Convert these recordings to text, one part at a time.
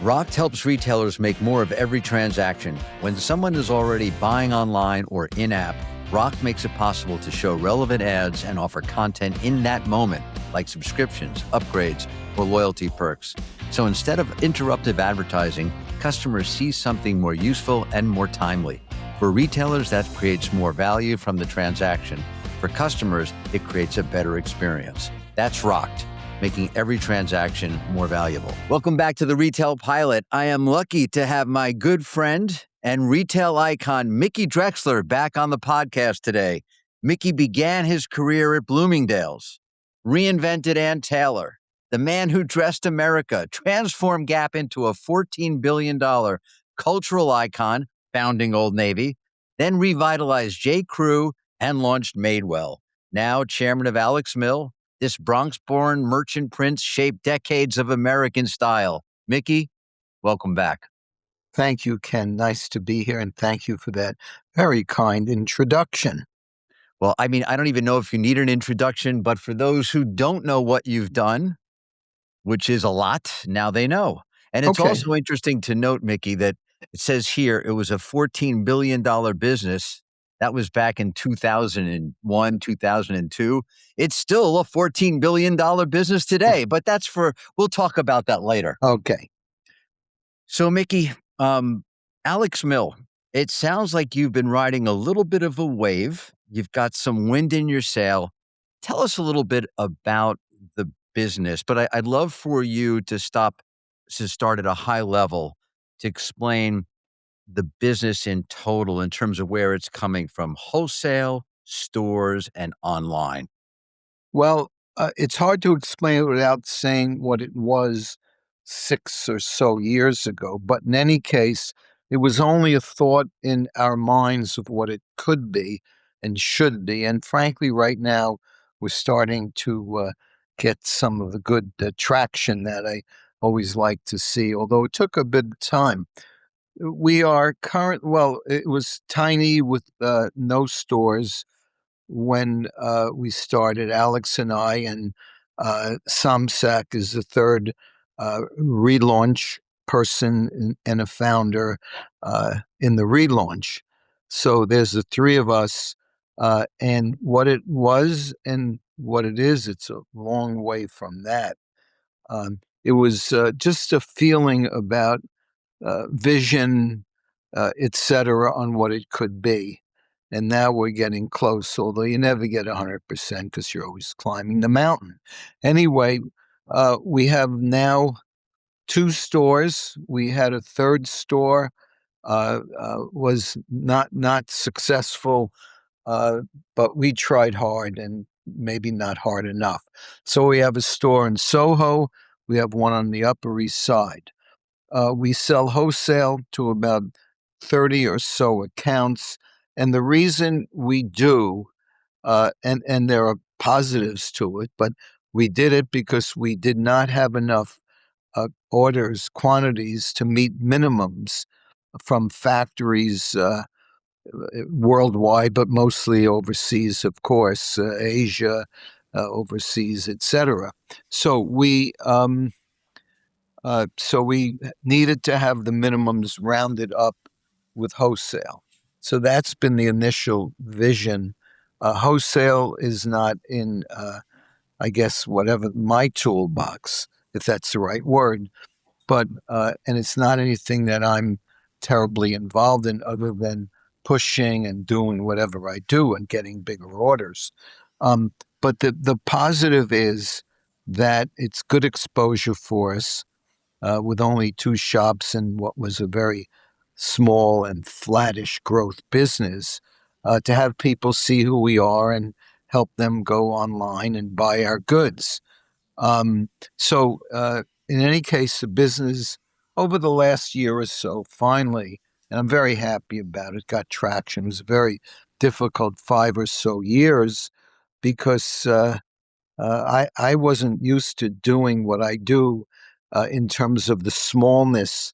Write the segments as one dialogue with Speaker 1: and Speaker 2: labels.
Speaker 1: Rokt helps retailers make more of every transaction. When someone is already buying online or in-app, Rokt makes it possible to show relevant ads and offer content in that moment, like subscriptions, upgrades, or loyalty perks. So instead of interruptive advertising, customers see something more useful and more timely. For retailers, that creates more value from the transaction. For customers, it creates a better experience. That's Rokt, making every transaction more valuable. Welcome back to the Retail Pilot. I am lucky to have my good friend and retail icon, Mickey Drexler, back on the podcast today. Mickey began his career at Bloomingdale's, reinvented Ann Taylor, the man who dressed America, transformed Gap into a $14 billion cultural icon, founding Old Navy, then revitalized J.Crew and launched Madewell. Now chairman of Alex Mill, this Bronx-born merchant prince shaped decades of American style. Mickey, welcome back.
Speaker 2: Thank you, Ken. Nice to be here, and thank you for that very kind introduction.
Speaker 1: Well, I mean, I don't even know if you need an introduction, but for those who don't know what you've done, which is a lot, now they know. And it's also interesting to note, Mickey, that it says here it was a $14 billion business. That was back in 2001, 2002. It's still a $14 billion business today, but we'll talk about that later.
Speaker 2: Okay.
Speaker 1: So, Mickey, Alex Mill, it sounds like you've been riding a little bit of a wave. You've got some wind in your sail. Tell us a little bit about the business, but I'd love for you to start at a high level to explain the business in total in terms of where it's coming from, wholesale, stores, and online.
Speaker 2: Well, it's hard to explain it without saying what it was 6 or so years ago. But in any case, it was only a thought in our minds of what it could be and should be. And frankly, right now, we're starting to get some of the good traction that I always like to see, although it took a bit of time. We are it was tiny with no stores when we started, Alex and I, and Samsak is the third relaunch person and a founder in the relaunch. So there's the three of us, and what it was and what it is, it's a long way from that. It was just a feeling about vision, etc., on what it could be. And now we're getting close, although you never get 100% because you're always climbing the mountain. Anyway, we have now 2 stores. We had a third store, was not successful, but we tried hard and maybe not hard enough. So we have a store in Soho. We have one on the Upper East Side. We sell wholesale to about 30 or so accounts. And the reason we do, and there are positives to it, but we did it because we did not have enough quantities to meet minimums from factories worldwide, but mostly overseas, of course, Asia, overseas, etc. So we needed to have the minimums rounded up with wholesale. So that's been the initial vision. Wholesale is not in, I guess, whatever my toolbox, if that's the right word, but and it's not anything that I'm terribly involved in other than pushing and doing whatever I do and getting bigger orders. But the positive is that it's good exposure for us. With only 2 shops in what was a very small and flattish growth business, to have people see who we are and help them go online and buy our goods. So in any case, the business over the last year or so, finally, and I'm very happy about it, got traction. It was a very difficult 5 or so years because I wasn't used to doing what I do in terms of the smallness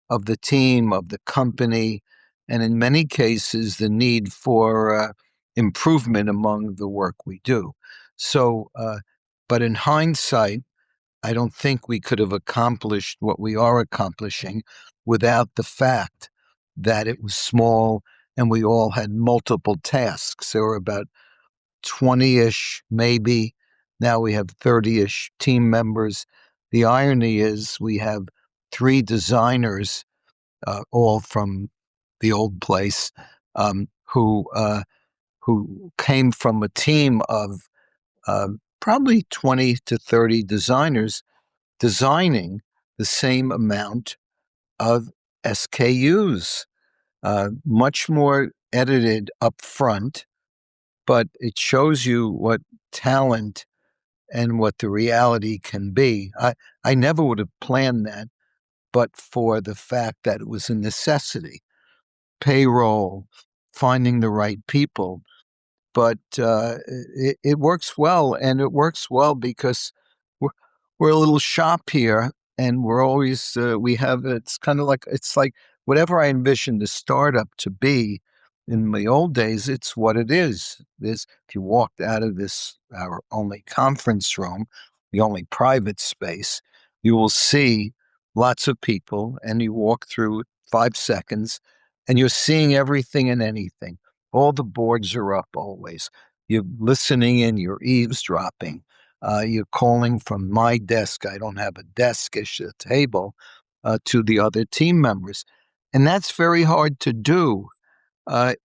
Speaker 2: of the team, of the company, and in many cases, the need for improvement among the work we do. So, but in hindsight, I don't think we could have accomplished what we are accomplishing without the fact that it was small and we all had multiple tasks. There were about 20-ish, maybe. Now we have 30-ish team members. The irony is we have 3 designers, all from the old place, who came from a team of uh, probably 20 to 30 designers designing the same amount of SKUs, much more edited up front, but it shows you what talent and what the reality can be. I never would have planned that, but for the fact that it was a necessity. Payroll, finding the right people, but it works well, and it works well because we're, we're a little shop here, and we're always we have it's like whatever I envisioned the startup to be in my old days. It's what it is. This if you walked out of this our only conference room, the only private space, you will see lots of people, and you walk through 5 seconds, and you're seeing everything and anything. All the boards are up always. You're listening in, you're eavesdropping. You're calling from my desk. I don't have a desk-ish a table to the other team members. And that's very hard to do. And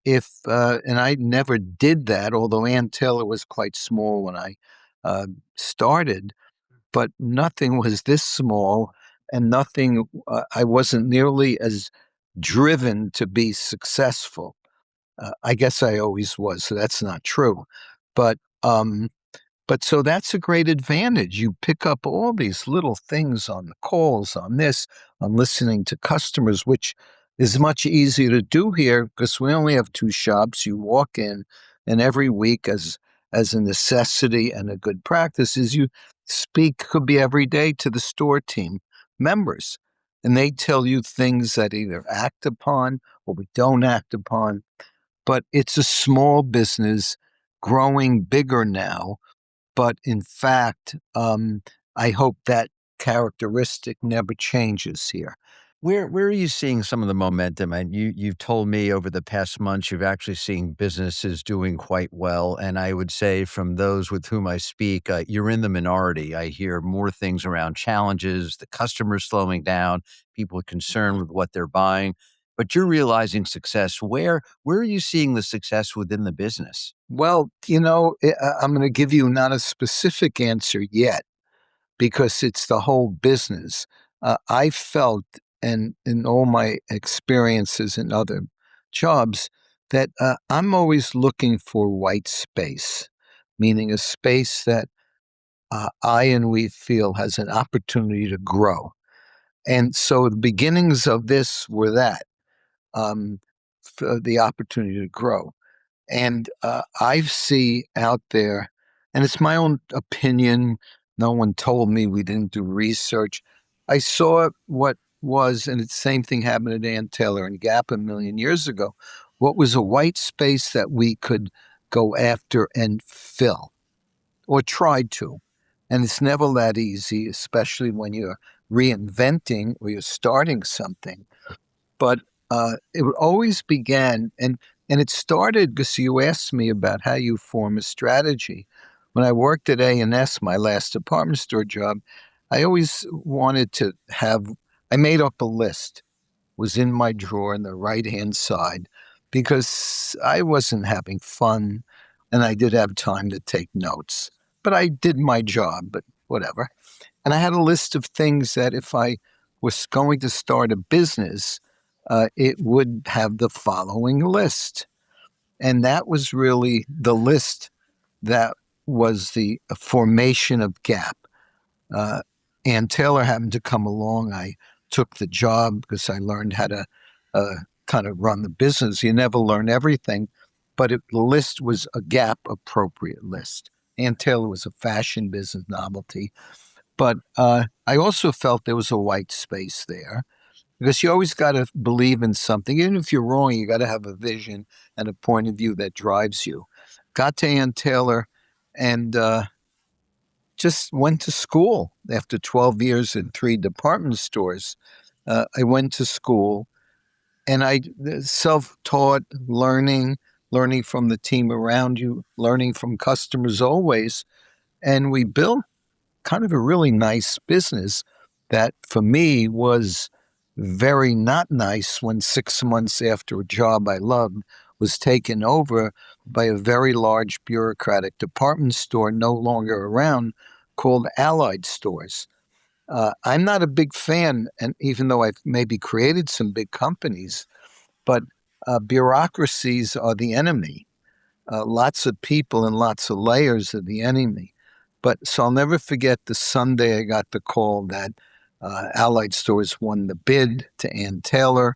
Speaker 2: I never did that, although Ann Taylor was quite small when I started, but nothing was this small, and I wasn't nearly as driven to be successful. I guess I always was, so that's not true. But so that's a great advantage. You pick up all these little things on the calls, on this, on listening to customers, which is much easier to do here because we only have 2 shops. You walk in, and every week, as a necessity and a good practice, is you speak, could be every day, to the store team members, and they tell you things that either act upon or we don't act upon. But it's a small business growing bigger now. But in fact, I hope that characteristic never changes here.
Speaker 1: Where are you seeing some of the momentum? And you've told me over the past months you've actually seen businesses doing quite well. And I would say from those with whom I speak, you're in the minority. I hear more things around challenges, the customers slowing down, people concerned with what they're buying. But you're realizing success. Where are you seeing the success within the business?
Speaker 2: Well, I'm going to give you not a specific answer yet because it's the whole business. I felt, and in all my experiences in other jobs, that I'm always looking for white space, meaning a space that I and we feel has an opportunity to grow. And so the beginnings of this were that the opportunity to grow. And I see out there, and it's my own opinion. No one told me, we didn't do research. I saw what was, and the same thing happened at Ann Taylor and Gap a million years ago. What was a white space that we could go after and fill, or try to. And it's never that easy, especially when you're reinventing or you're starting something. But it always began, and it started because you asked me about how you form a strategy. When I worked at A&S, my last department store job, I always wanted to have. I made up a list, was in my drawer on the right-hand side, because I wasn't having fun, and I did have time to take notes. But I did my job, but whatever. And I had a list of things that if I was going to start a business, it would have the following list. And that was really the list that was the formation of Gap. Uh, Ann Taylor happened to come along. I took the job because I learned how to uh, kind of run the business. You never learn everything, but the list was a Gap appropriate list. Ann Taylor was a fashion business novelty. But I also felt there was a white space there because you always got to believe in something. Even if you're wrong, you got to have a vision and a point of view that drives you. Got to Ann Taylor, and just went to school after 12 years in 3 department stores. I went to school and I self-taught learning from the team around you, learning from customers always. And we built kind of a really nice business that for me was very not nice when 6 months after a job I loved was taken over by a very large bureaucratic department store no longer around called Allied Stores. I'm not a big fan, and even though I've maybe created some big companies, but bureaucracies are the enemy. Lots of people and lots of layers are the enemy. But so I'll never forget the Sunday I got the call that Allied Stores won the bid to Ann Taylor.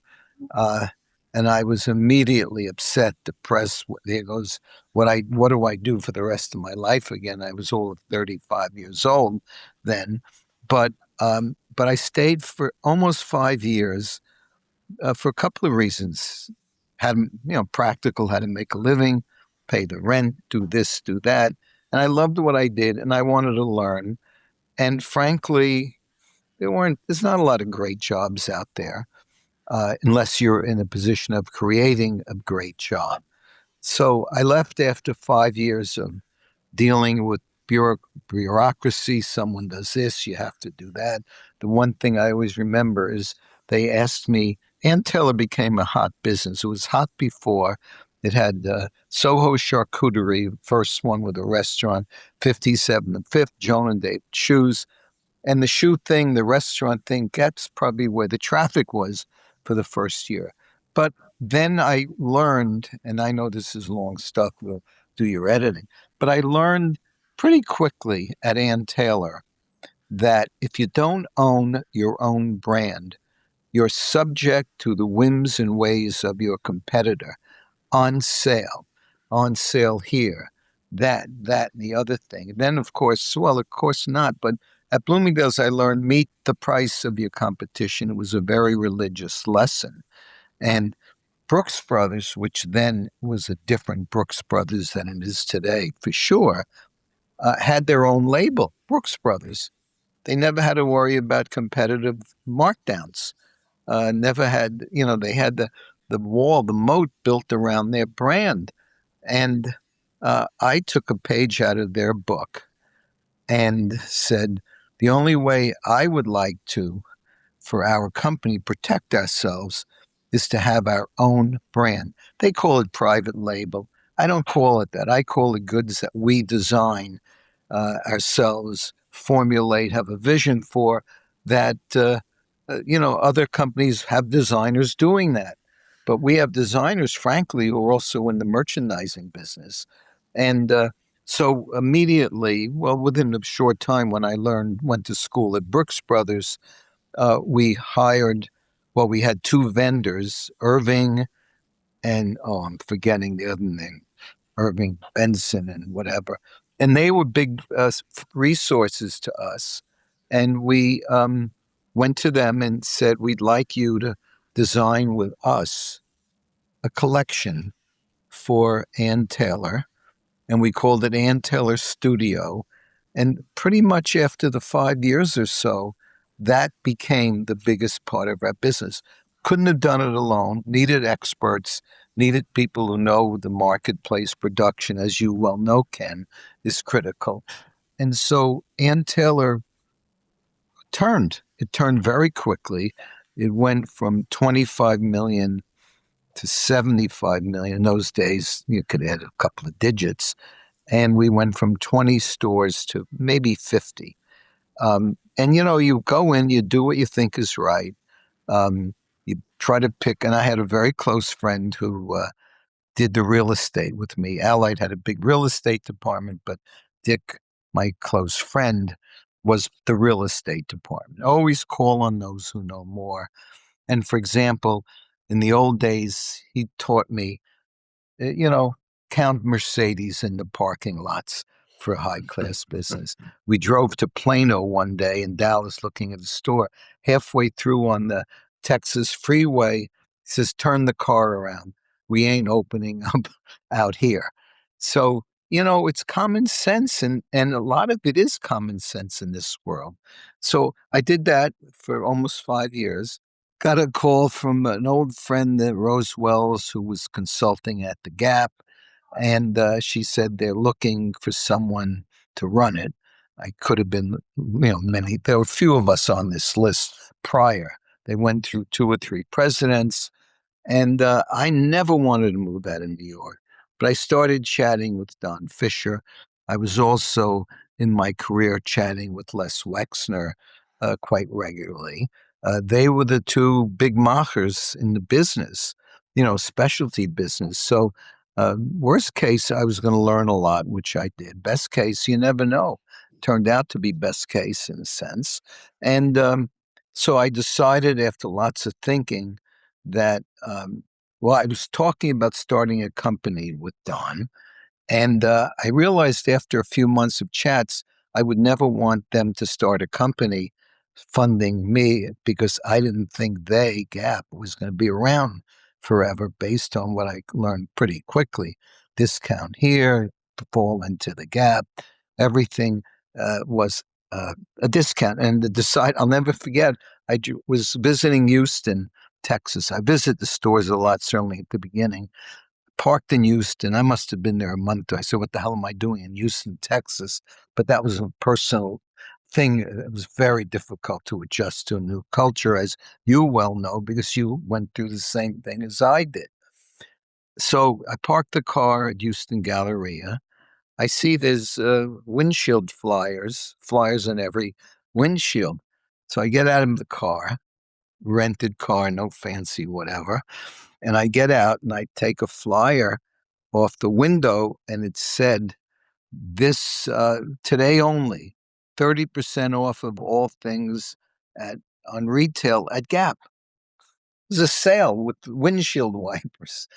Speaker 2: Uh, and I was immediately upset, depressed. There goes what do I do for the rest of my life again? I was all of 35 years old then, but I stayed for almost 5 years for a couple of reasons. Had practical, had to make a living, pay the rent, do this, do that, and I loved what I did, and I wanted to learn. And frankly, there's not a lot of great jobs out there unless you're in a position of creating a great job. So I left after 5 years of dealing with bureaucracy. Someone does this, you have to do that. The one thing I always remember is they asked me, Ann Taylor became a hot business. It was hot before. It had Soho Charcuterie, first one with a restaurant, 57 and 5th, Joan and David Shoes. And the shoe thing, the restaurant thing, that's probably where the traffic was for the first year. But then I learned, and I know this is long stuff, we'll do your editing, but I learned pretty quickly at Ann Taylor that if you don't own your own brand, you're subject to the whims and ways of your competitor. On sale, on sale here, that, and the other thing. And then, of course, well, of course not, but at Bloomingdale's, I learned meet the price of your competition. It was a very religious lesson. And Brooks Brothers, which then was a different Brooks Brothers than it is today, for sure, had their own label, Brooks Brothers. They never had to worry about competitive markdowns. Never had, they had the wall, the moat built around their brand. And I took a page out of their book and said, the only way I would like to, for our company, protect ourselves is to have our own brand. They call it private label. I don't call it that. I call it goods that we design ourselves, formulate, have a vision for that, other companies have designers doing that. But we have designers, frankly, who are also in the merchandising business. And so immediately, well, within a short time when I went to school at Brooks Brothers, we hired, well, we had 2 vendors, Irving and, oh, I'm forgetting the other name, Irving Benson and whatever. And they were big resources to us. And we went to them and said, we'd like you to design with us a collection for Ann Taylor. And we called it Ann Taylor Studio. And pretty much after the 5 years or so, that became the biggest part of our business. Couldn't have done it alone, needed experts, needed people who know the marketplace. Production, as you well know, Ken, is critical. And so Ann Taylor it turned very quickly. It went from 25 million to 75 million. In those days, you could add a couple of digits. And we went from 20 stores to maybe 50. And, you go in, you do what you think is right. You try to pick, and I had a very close friend who did the real estate with me. Allied had a big real estate department, but Dick, my close friend, was the real estate department. Always call on those who know more. And for example, in the old days, he taught me, you know, count Mercedes in the parking lots for high class business. We drove to Plano one day in Dallas looking at a store. Halfway through on the Texas freeway, he says, turn the car around. We ain't opening up out here. So, it's common sense, and a lot of it is common sense in this world. So I did that for almost 5 years. Got a call from an old friend at Rose Wells who was consulting at the Gap, and she said they're looking for someone to run it. I could have been, many. There were a few of us on this list prior. They went through two or three presidents. And I never wanted to move out of New York, but I started chatting with Don Fisher. I was also in my career chatting with Les Wexner quite regularly. They were the two big machers in the business, specialty business. So, worst case, I was going to learn a lot, which I did. Best case, you never know. Turned out to be best case in a sense. And so I decided after lots of thinking that, well, I was talking about starting a company with Don, and I realized after a few months of chats, I would never want them to start a company funding me because I didn't think they, Gap, was going to be around forever based on what I learned pretty quickly. Discount here, fall into the Gap, everything was a discount. And I'll never forget, was visiting Houston, Texas. I visited the stores a lot, certainly at the beginning. Parked in Houston. I must have been there a month. I said, what the hell am I doing in Houston, Texas? But that was a personal thing. It was very difficult to adjust to a new culture, as you well know, because you went through the same thing as I did. So I parked the car at Houston Galleria. I see there's windshield flyers on every windshield. So I get out of the car, rented car, no fancy whatever. And I get out and I take a flyer off the window, and it said, this today only, 30% off of all things on retail at Gap. It was a sale with windshield wipers,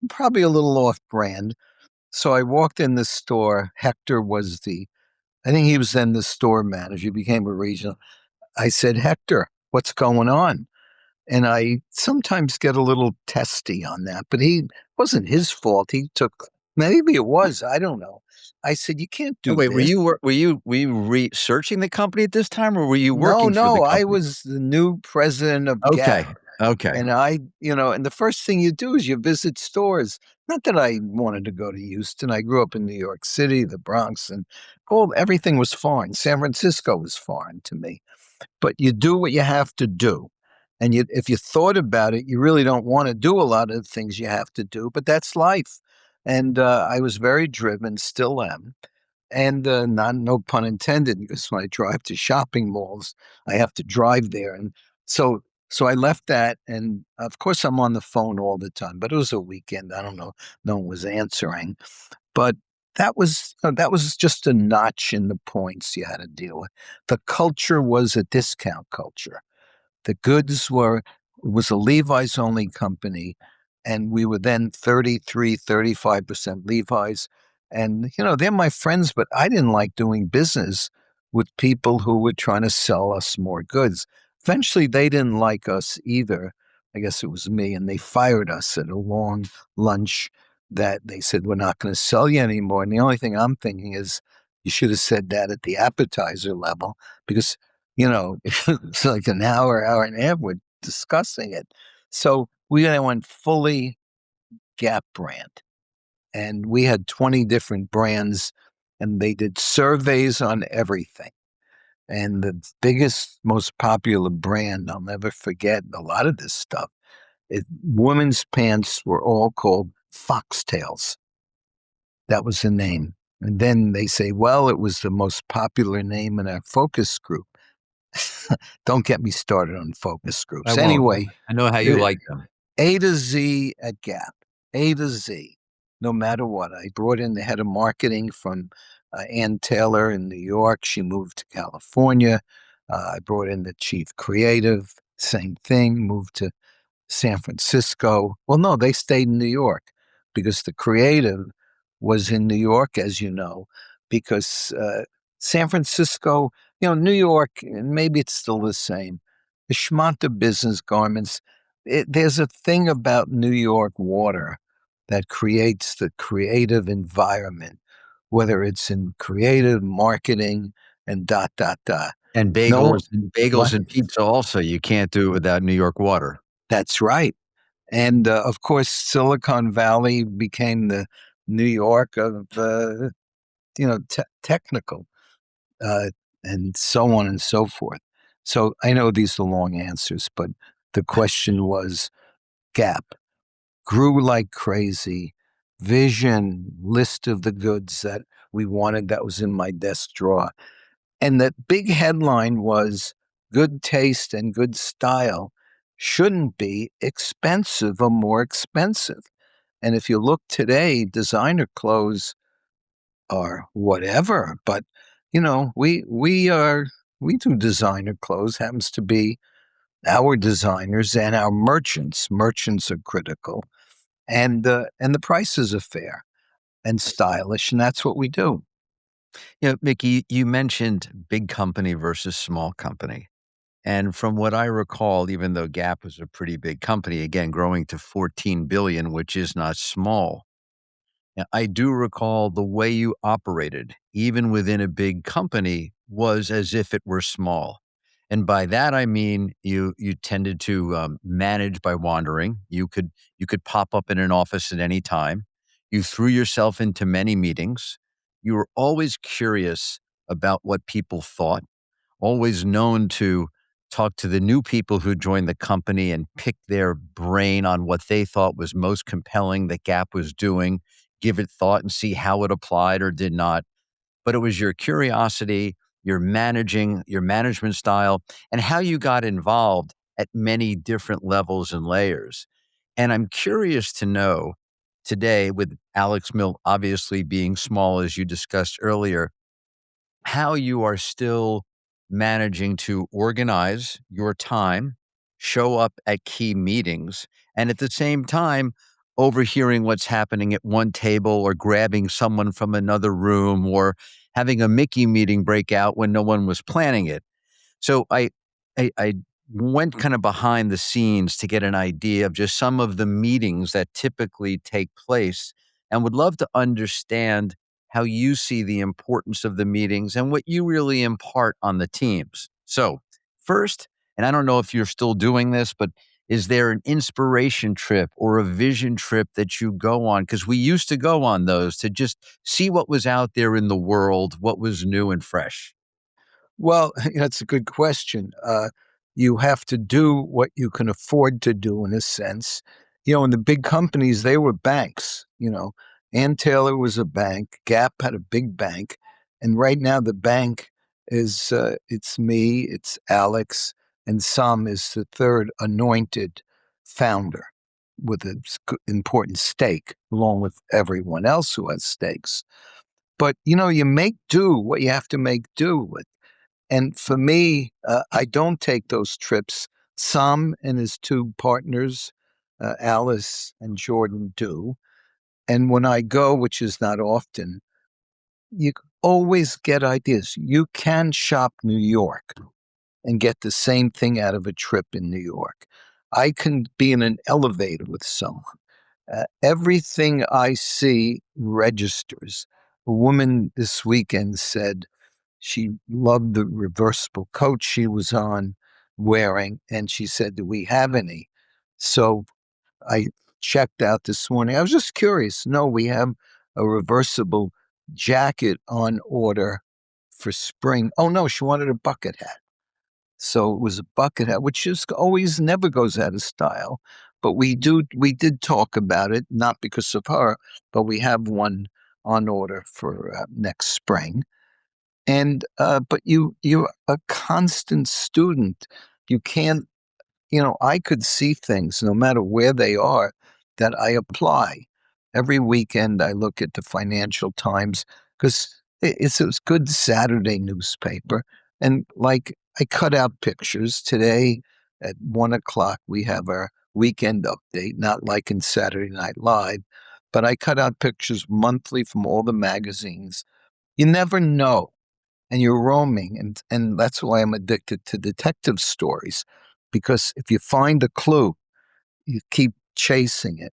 Speaker 2: probably a little off brand. So I walked in the store. Hector was I think he was then the store manager. He became a regional. I said, Hector, what's going on? And I sometimes get a little testy on that, but he wasn't his fault. Maybe it was, I don't know. I said, you can't
Speaker 1: Oh,
Speaker 2: do
Speaker 1: wait,
Speaker 2: this.
Speaker 1: were you researching the company at this time, or were you
Speaker 2: No,
Speaker 1: working for the
Speaker 2: no, I
Speaker 1: company?
Speaker 2: was the new president of
Speaker 1: Okay,
Speaker 2: Gap.
Speaker 1: okay.
Speaker 2: And and the first thing you do is you visit stores. Not that I wanted to go to Houston. I grew up in New York City, the Bronx, and everything was foreign. San Francisco was foreign to me. But you do what you have to do. And if you thought about it, you really don't want to do a lot of the things you have to do, but that's life. And I was very driven, still am. And no pun intended, because when I drive to shopping malls, I have to drive there. And so I left that. And of course, I'm on the phone all the time, but it was a weekend. I don't know. No one was answering. But that was just a notch in the points you had to deal with. The culture was a discount culture. The goods it was a Levi's only company, and we were then 35% Levi's. And, they're my friends, but I didn't like doing business with people who were trying to sell us more goods. Eventually, they didn't like us either. I guess it was me, and they fired us at a long lunch that they said, we're not going to sell you anymore. And the only thing I'm thinking is, you should have said that at the appetizer level, because it's like an hour and a half, we're discussing it. So we then went fully Gap brand. And we had 20 different brands, and they did surveys on everything. And the biggest, most popular brand, I'll never forget a lot of this stuff, women's pants were all called foxtails. That was the name. And then they say, well, it was the most popular name in our focus group. Don't get me started on focus
Speaker 1: I
Speaker 2: groups.
Speaker 1: won't.
Speaker 2: Anyway,
Speaker 1: I know how you
Speaker 2: eh,
Speaker 1: like them.
Speaker 2: A to Z at Gap, A to Z, no matter what. I brought in the head of marketing from Ann Taylor in New York. She moved to California. I brought in the chief creative, same thing, moved to San Francisco. Well, no, they stayed in New York because the creative was in New York, as you know, because San Francisco, New York, and maybe it's still the same. The schmanta business garments, there's a thing about New York water that creates the creative environment whether it's in creative marketing and dot, dot, dot.
Speaker 1: And
Speaker 2: No,
Speaker 1: bagels
Speaker 2: what?
Speaker 1: and pizza also, you can't do it without New York water.
Speaker 2: That's right. And of course, Silicon Valley became the New York of, technical, uh, and so on and so forth. So I know these are long answers, but the question was Gap grew like crazy. Vision, list of the goods that we wanted that was in my desk drawer. And the big headline was good taste and good style shouldn't be expensive or more expensive. And if you look today, designer clothes are whatever, but we do designer clothes, happens to be our designers and our merchants. Merchants are critical, and the prices are fair and stylish, and that's what we do.
Speaker 1: Mickey, you mentioned big company versus small company. And from what I recall, even though Gap was a pretty big company, again, growing to 14 billion, which is not small. I do recall the way you operated, even within a big company, was as if it were small. And by that I mean you tended to manage by wandering. You could pop up in an office at any time. You threw yourself into many meetings. You were always curious about what people thought, always known to talk to the new people who joined the company and pick their brain on what they thought was most compelling that Gap was doing, give it thought and see how it applied or did not. But it was your curiosity, your management style, and how you got involved at many different levels and layers. And I'm curious to know today, with Alex Mill obviously being small, as you discussed earlier, how you are still managing to organize your time, show up at key meetings, and at the same time, overhearing what's happening at one table or grabbing someone from another room or having a Mickey meeting break out when no one was planning it. So I went kind of behind the scenes to get an idea of just some of the meetings that typically take place and would love to understand how you see the importance of the meetings and what you really impart on the teams. So, first, and I don't know if you're still doing this, but is there an inspiration trip or a vision trip that you go on? Because we used to go on those to just see what was out there in the world, what was new and fresh.
Speaker 2: Well, that's a good question. You have to do what you can afford to do in a sense. In the big companies, they were banks. Ann Taylor was a bank. Gap had a big bank, and right now the bank is it's me, it's Alex, and Sam is the third anointed founder with an important stake, along with everyone else who has stakes. But you make do what you have to make do with. And for me, I don't take those trips. Sam and his two partners, Alice and Jordan, do. And when I go, which is not often, you always get ideas. You can shop New York and get the same thing out of a trip in New York. I can be in an elevator with someone. Everything I see registers. A woman this weekend said, she loved the reversible coat she was on wearing, and she said, "Do we have any?" So I checked out this morning. I was just curious. No, we have a reversible jacket on order for spring. Oh no, she wanted a bucket hat. So it was a bucket hat, which just always never goes out of style. But we did talk about it, not because of her, but we have one on order for next spring. And but you're a constant student. You can't, I could see things no matter where they are that I apply. Every weekend I look at the Financial Times because it's a good Saturday newspaper. And like I cut out pictures. Today at 1 o'clock we have our weekend update, not like in Saturday Night Live, but I cut out pictures monthly from all the magazines. You never know, and you're roaming, and that's why I'm addicted to detective stories, because if you find a clue, you keep chasing it.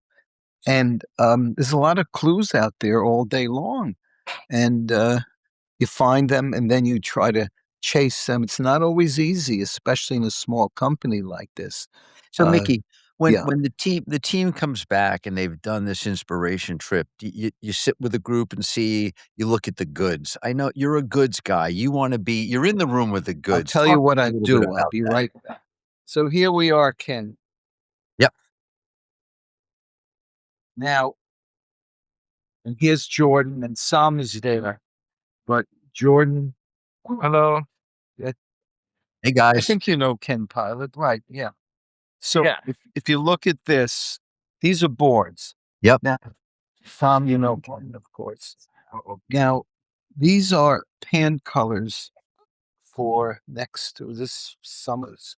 Speaker 2: And there's a lot of clues out there all day long. and you find them, and then you try to chase them. It's not always easy, especially in a small company like this.
Speaker 1: So, Mickey, when
Speaker 2: Yeah.
Speaker 1: when the team comes back and they've done this inspiration trip, you sit with a group and you look at the goods. I know you're a goods guy. You're in the room with the
Speaker 2: I'll
Speaker 1: goods.
Speaker 2: tell you
Speaker 1: Talk
Speaker 2: what
Speaker 1: a
Speaker 2: I
Speaker 1: little bit
Speaker 2: do. I'll
Speaker 1: about
Speaker 2: be
Speaker 1: that.
Speaker 2: right back. So here we are, Ken.
Speaker 1: Yep.
Speaker 2: Now, and here's Jordan, and Sam is there. But Jordan, hello. I
Speaker 1: Hey,
Speaker 2: I
Speaker 1: guys.
Speaker 2: think you know Ken Pilot, right? Yeah. So
Speaker 3: Yeah.
Speaker 2: if you look at this, these are boards.
Speaker 1: Yep.
Speaker 2: Now, Sam, you know Ken, of course. Now, these are pan colors for next to this summer's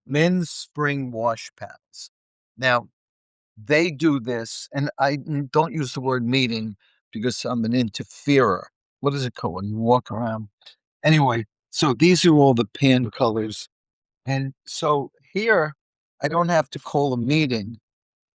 Speaker 2: men's spring wash pads. Now, they do this, and I don't use the word meeting because I'm an interferer. What is it called when you walk around? Anyway, so these are all the pan colors. And so here, I don't have to call a meeting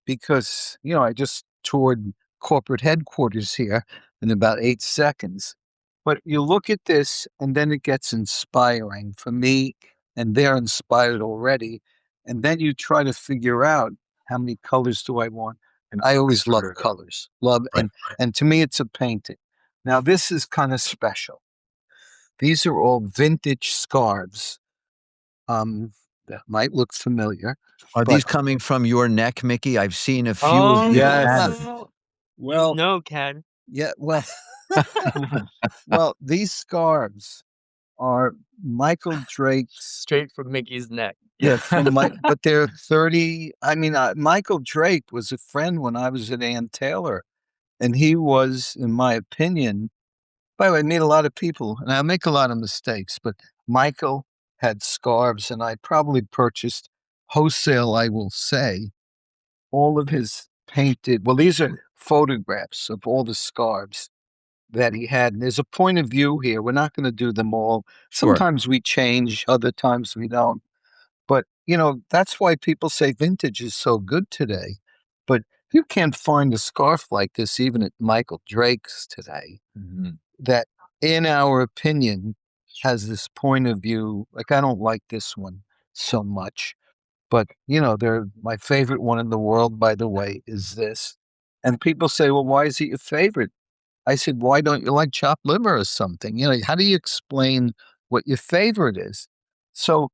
Speaker 2: because, I just toured corporate headquarters here in about 8 seconds. But you look at this, and then it gets inspiring for me, and they're inspired already. And then you try to figure out how many colors do I want. And I always love colors,
Speaker 1: Right.
Speaker 2: and to me, it's a painting. Now, this is kind of special. These are all vintage scarves. That might look familiar.
Speaker 1: Are
Speaker 2: But
Speaker 1: these coming from your neck, Mickey? I've seen a few of
Speaker 3: Oh,
Speaker 1: you
Speaker 2: yes,
Speaker 1: patterned.
Speaker 2: well,
Speaker 3: no, Ken.
Speaker 2: yeah, well, well, these scarves are Michael Drake's.
Speaker 3: Straight from Mickey's neck.
Speaker 2: Yeah, from but they're 30. I mean, Michael Drake was a friend when I was at Ann Taylor, and he was, in my opinion, by the way, I meet a lot of people, and I make a lot of mistakes, but Michael had scarves, and I probably purchased wholesale, I will say, all of his painted. Well, these are photographs of all the scarves that he had. And there's a point of view here. We're not going to do them all.
Speaker 1: Sure.
Speaker 2: Sometimes we change, other times we don't. But, that's why people say vintage is so good today. But you can't find a scarf like this even at Michael Drake's today that, in our opinion, has this point of view. Like, I don't like this one so much. But, they're my favorite one in the world, by the way, is this. And people say, well, why is it your favorite? I said, why don't you like chopped liver or something? How do you explain what your favorite is? So,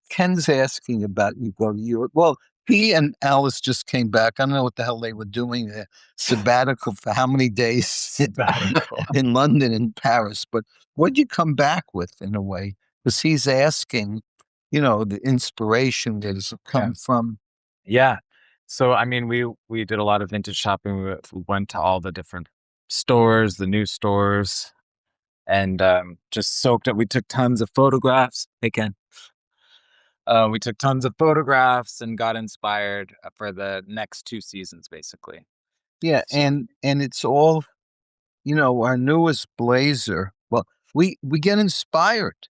Speaker 2: Ken's asking about you go to Europe. Well, he and Alice just came back. I don't know what the hell they were doing there. Sabbatical for how many days?
Speaker 3: Sabbatical.
Speaker 2: In London and Paris. But what'd you come back with in a way? Because he's asking, the inspiration that has come from.
Speaker 4: Yeah. So I mean, we did a lot of vintage shopping. We went to all the different stores, the new stores, and just soaked up. We took tons of photographs. Again, we took tons of photographs and got inspired for the next 2 seasons, basically.
Speaker 2: Yeah, and it's all, our newest blazer. Well, we get inspired.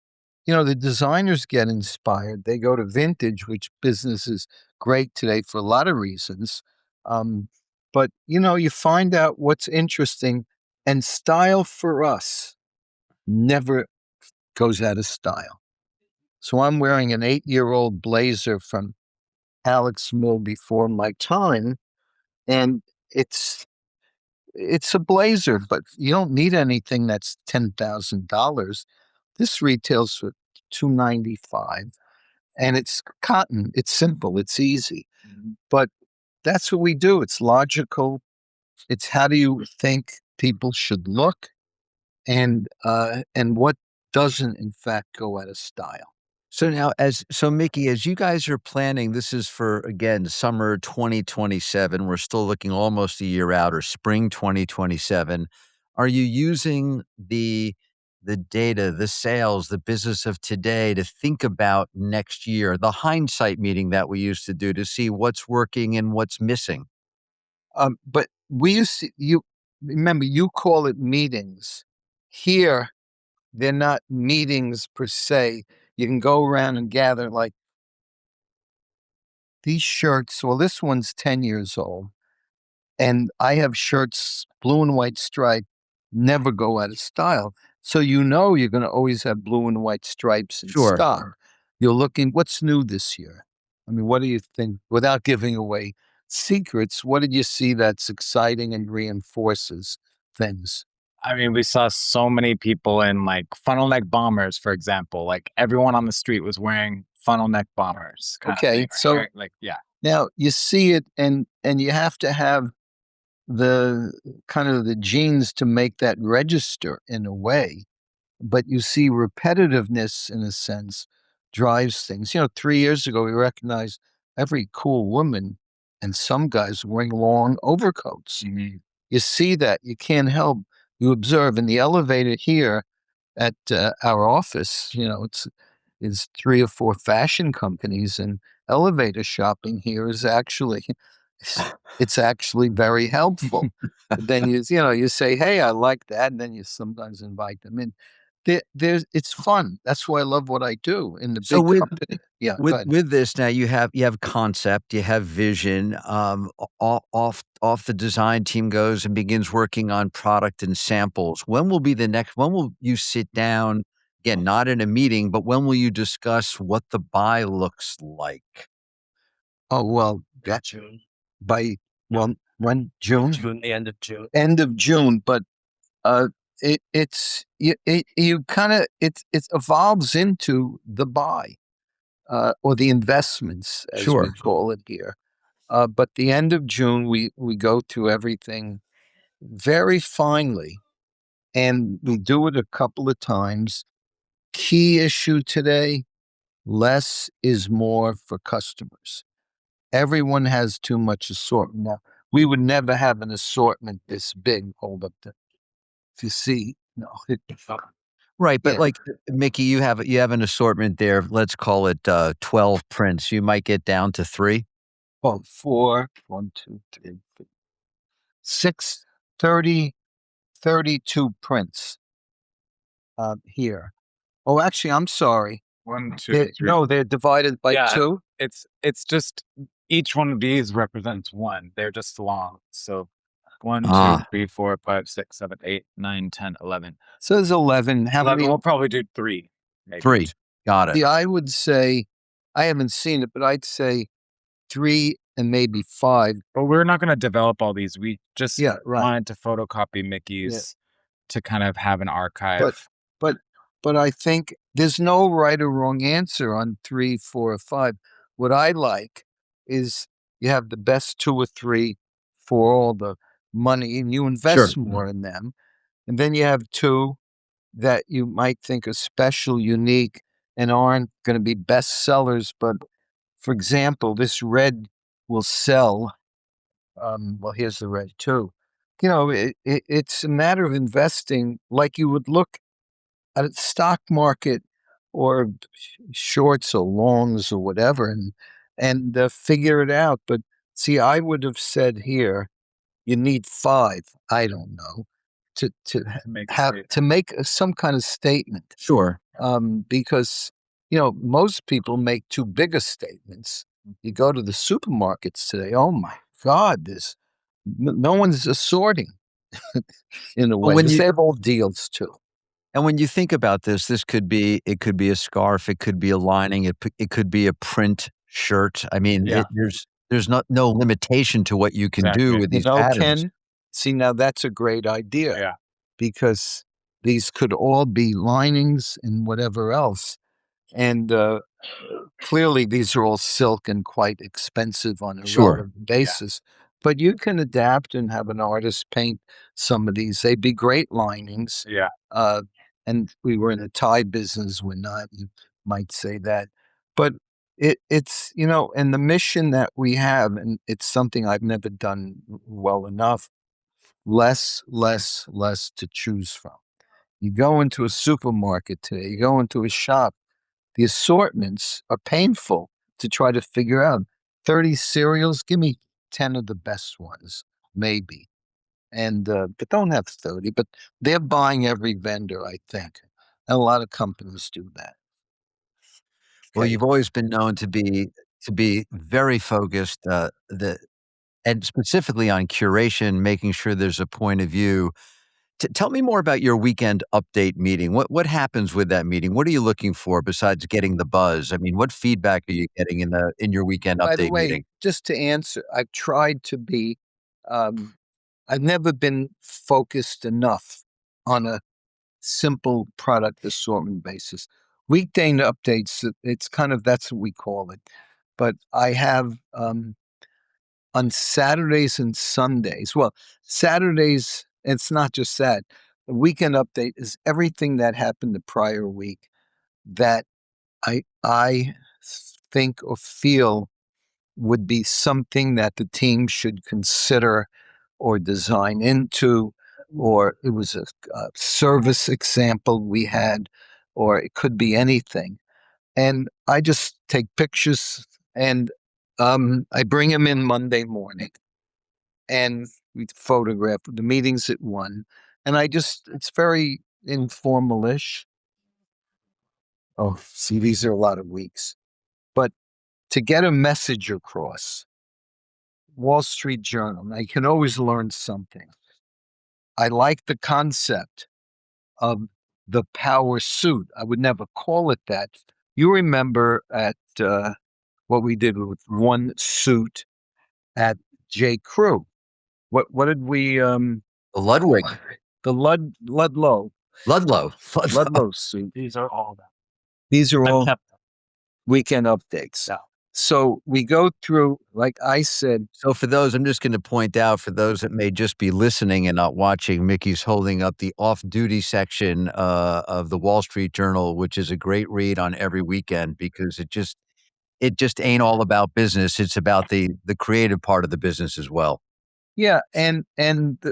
Speaker 2: The designers get inspired. They go to vintage, which business is great today for a lot of reasons. But you find out what's interesting, and style for us never goes out of style. So I'm wearing an 8-year-old blazer from Alex Mill before my time, and it's a blazer, but you don't need anything that's $10,000. This retails for $295, and it's cotton. It's simple. It's easy, but that's what we do. It's logical. It's how do you think people should look, and what doesn't in fact go out of style.
Speaker 1: So now, Mickey, as you guys are planning, this is for, again, summer 2027. We're still looking almost a year out, or spring 2027. Are you using the data, the sales, the business of today to think about next year, the hindsight meeting that we used to do to see what's working and what's missing?
Speaker 2: But we used to, you remember, you call it meetings. Here, they're not meetings per se. You can go around and gather, like these shirts. Well, this one's 10 years old, and I have shirts, blue and white stripe, never go out of style. So you know you're going to always have blue and white stripes in
Speaker 1: Sure.
Speaker 2: stock. You're looking, what's new this year? I mean, what do you think, without giving away secrets, what did you see that's exciting and reinforces things?
Speaker 4: I mean, we saw so many people in like funnel neck bombers, for example. Like everyone on the street was wearing funnel neck bombers. Kind of
Speaker 2: Okay,
Speaker 4: thing, or
Speaker 2: so
Speaker 4: like yeah,
Speaker 2: now you see it, and you have to have the kind of the genes to make that register in a way. But you see repetitiveness, in a sense, drives things. 3 years ago, we recognized every cool woman and some guys wearing long overcoats. You see that, you can't help, you observe in the elevator here at our office. It's 3 or 4 fashion companies, and elevator shopping here is actually it's actually very helpful. But then you say, hey, I like that, and then you sometimes invite them in. It's fun. That's why I love what I do in the
Speaker 1: So
Speaker 2: big
Speaker 1: with
Speaker 2: company. Yeah, go
Speaker 1: with
Speaker 2: ahead.
Speaker 1: with this now, you have concept, you have vision. Off the design team goes and begins working on product and samples. When will be the next? When will you sit down again? Not in a meeting, but when will you discuss what the buy looks like?
Speaker 2: Oh, well, that
Speaker 3: June.
Speaker 2: by when June,
Speaker 3: June, the end of June.
Speaker 2: end of June. But it's you kind of it evolves into the buy, or the investments, as we
Speaker 1: Sure.
Speaker 2: call it here. But the end of June, we go through everything very finely, and we do it a couple of times. Key issue today: less is more for customers. Everyone has too much assortment now. We would never have an assortment this big. Hold up, if you see, no,
Speaker 1: Right, but
Speaker 2: yeah.
Speaker 1: like Mickey, you have an assortment there. Let's call it 12 prints. You might get down to 3.
Speaker 2: Well, 4, 1, 2, 3, 6, 30, 32 prints here. Oh, actually, I'm sorry.
Speaker 4: 1, 2,
Speaker 2: They're,
Speaker 4: 3.
Speaker 2: no, they're divided by
Speaker 4: Yeah.
Speaker 2: 2.
Speaker 4: It's just each one of these represents one. They're just long. So 1, 2,
Speaker 1: Ah.
Speaker 4: 3, 4, 5, 6, 7, 8, 9, 10, 11.
Speaker 2: So there's 11. How
Speaker 4: 11.
Speaker 2: many?
Speaker 4: We'll probably do 3, maybe.
Speaker 1: 3. Got it.
Speaker 2: See, I would say, I haven't seen it, but I'd say 3 and maybe 5.
Speaker 4: But we're not going to develop all these. We just
Speaker 2: Yeah, right.
Speaker 4: wanted to photocopy Mickey's to kind of have an archive.
Speaker 2: But I think there's no right or wrong answer on 3, 4, or 5. What I like is you have the best 2 or 3 for all the money, and you invest more in them. And then you have 2 that you might think are special, unique, and aren't going to be best sellers. But for example, this red will sell. Well, here's the red too. It's a matter of investing like you would look at a stock market, or shorts or longs or whatever, and figure it out. But see, I would have said here, you need 5. I don't know, to
Speaker 4: make a
Speaker 2: have
Speaker 4: statement.
Speaker 2: to make some kind of statement.
Speaker 1: Sure.
Speaker 2: Because most people make too big a statements. You go to the supermarkets today. Oh my God, there's no one's assorting in a
Speaker 1: Well,
Speaker 2: way.
Speaker 1: when
Speaker 2: 'Cause
Speaker 1: you
Speaker 2: they have all deals too.
Speaker 1: and when you think about this, it could be a scarf, it could be a lining, it could be a print shirt. I mean,
Speaker 4: Yeah.
Speaker 1: there's no limitation to what you can do
Speaker 4: Exactly.
Speaker 1: with these patterns.
Speaker 2: Ken, see, now that's a great idea,
Speaker 4: Yeah.
Speaker 2: because these could all be linings and whatever else. And clearly, these are all silk and quite expensive on a
Speaker 1: Sure.
Speaker 2: relative basis. But you can adapt and have an artist paint some of these. They'd be great linings.
Speaker 4: Yeah.
Speaker 2: And we were in the tie business, we're not, you might say that. But it's, and the mission that we have, and it's something I've never done well enough: less, less, less to choose from. You go into a supermarket today, you go into a shop, the assortments are painful to try to figure out. 30 cereals, give me 10 of the best ones, maybe. And but don't have 30, but they're buying every vendor, I think. And a lot of companies do that.
Speaker 1: Well,
Speaker 2: Okay.
Speaker 1: you've always been known to be very focused, and specifically on curation, making sure there's a point of view. Tell me more about your weekend update meeting. What happens with that meeting? What are you looking for besides getting the buzz? I mean, what feedback are you getting in your weekend
Speaker 2: By the
Speaker 1: update
Speaker 2: way,
Speaker 1: meeting?
Speaker 2: just to answer, I've tried to be, um, I've never been focused enough on a simple product assortment basis. Weekday updates, it's kind of, that's what we call it. But I have, on Saturdays and Sundays, well, Saturdays, it's not just that. The weekend update is everything that happened the prior week that I think or feel would be something that the team should consider or design into, or it was a service example we had, or it could be anything. And I just take pictures and I bring them in Monday morning and we photograph the meetings at 1. And it's very informal-ish. Oh, see, these are a lot of weeks. But to get a message across, Wall Street Journal, I can always learn something. I like the concept of the power suit. I would never call it that. You remember at what we did with one suit at J.Crew. What did we
Speaker 1: The Ludwig,
Speaker 2: the Ludlow
Speaker 1: Ludlow,
Speaker 2: Ludlow suit.
Speaker 3: These are all that.
Speaker 2: These are
Speaker 3: I've
Speaker 2: all
Speaker 3: kept them.
Speaker 2: weekend updates.
Speaker 3: Yeah.
Speaker 2: So we go through, like I said,
Speaker 1: So for those, I'm just going to point out for those that may just be listening and not watching, Mickey's holding up the off-duty section of the Wall Street Journal, which is a great read on every weekend because it just ain't all about business. It's about the creative part of the business as well.
Speaker 2: yeah, and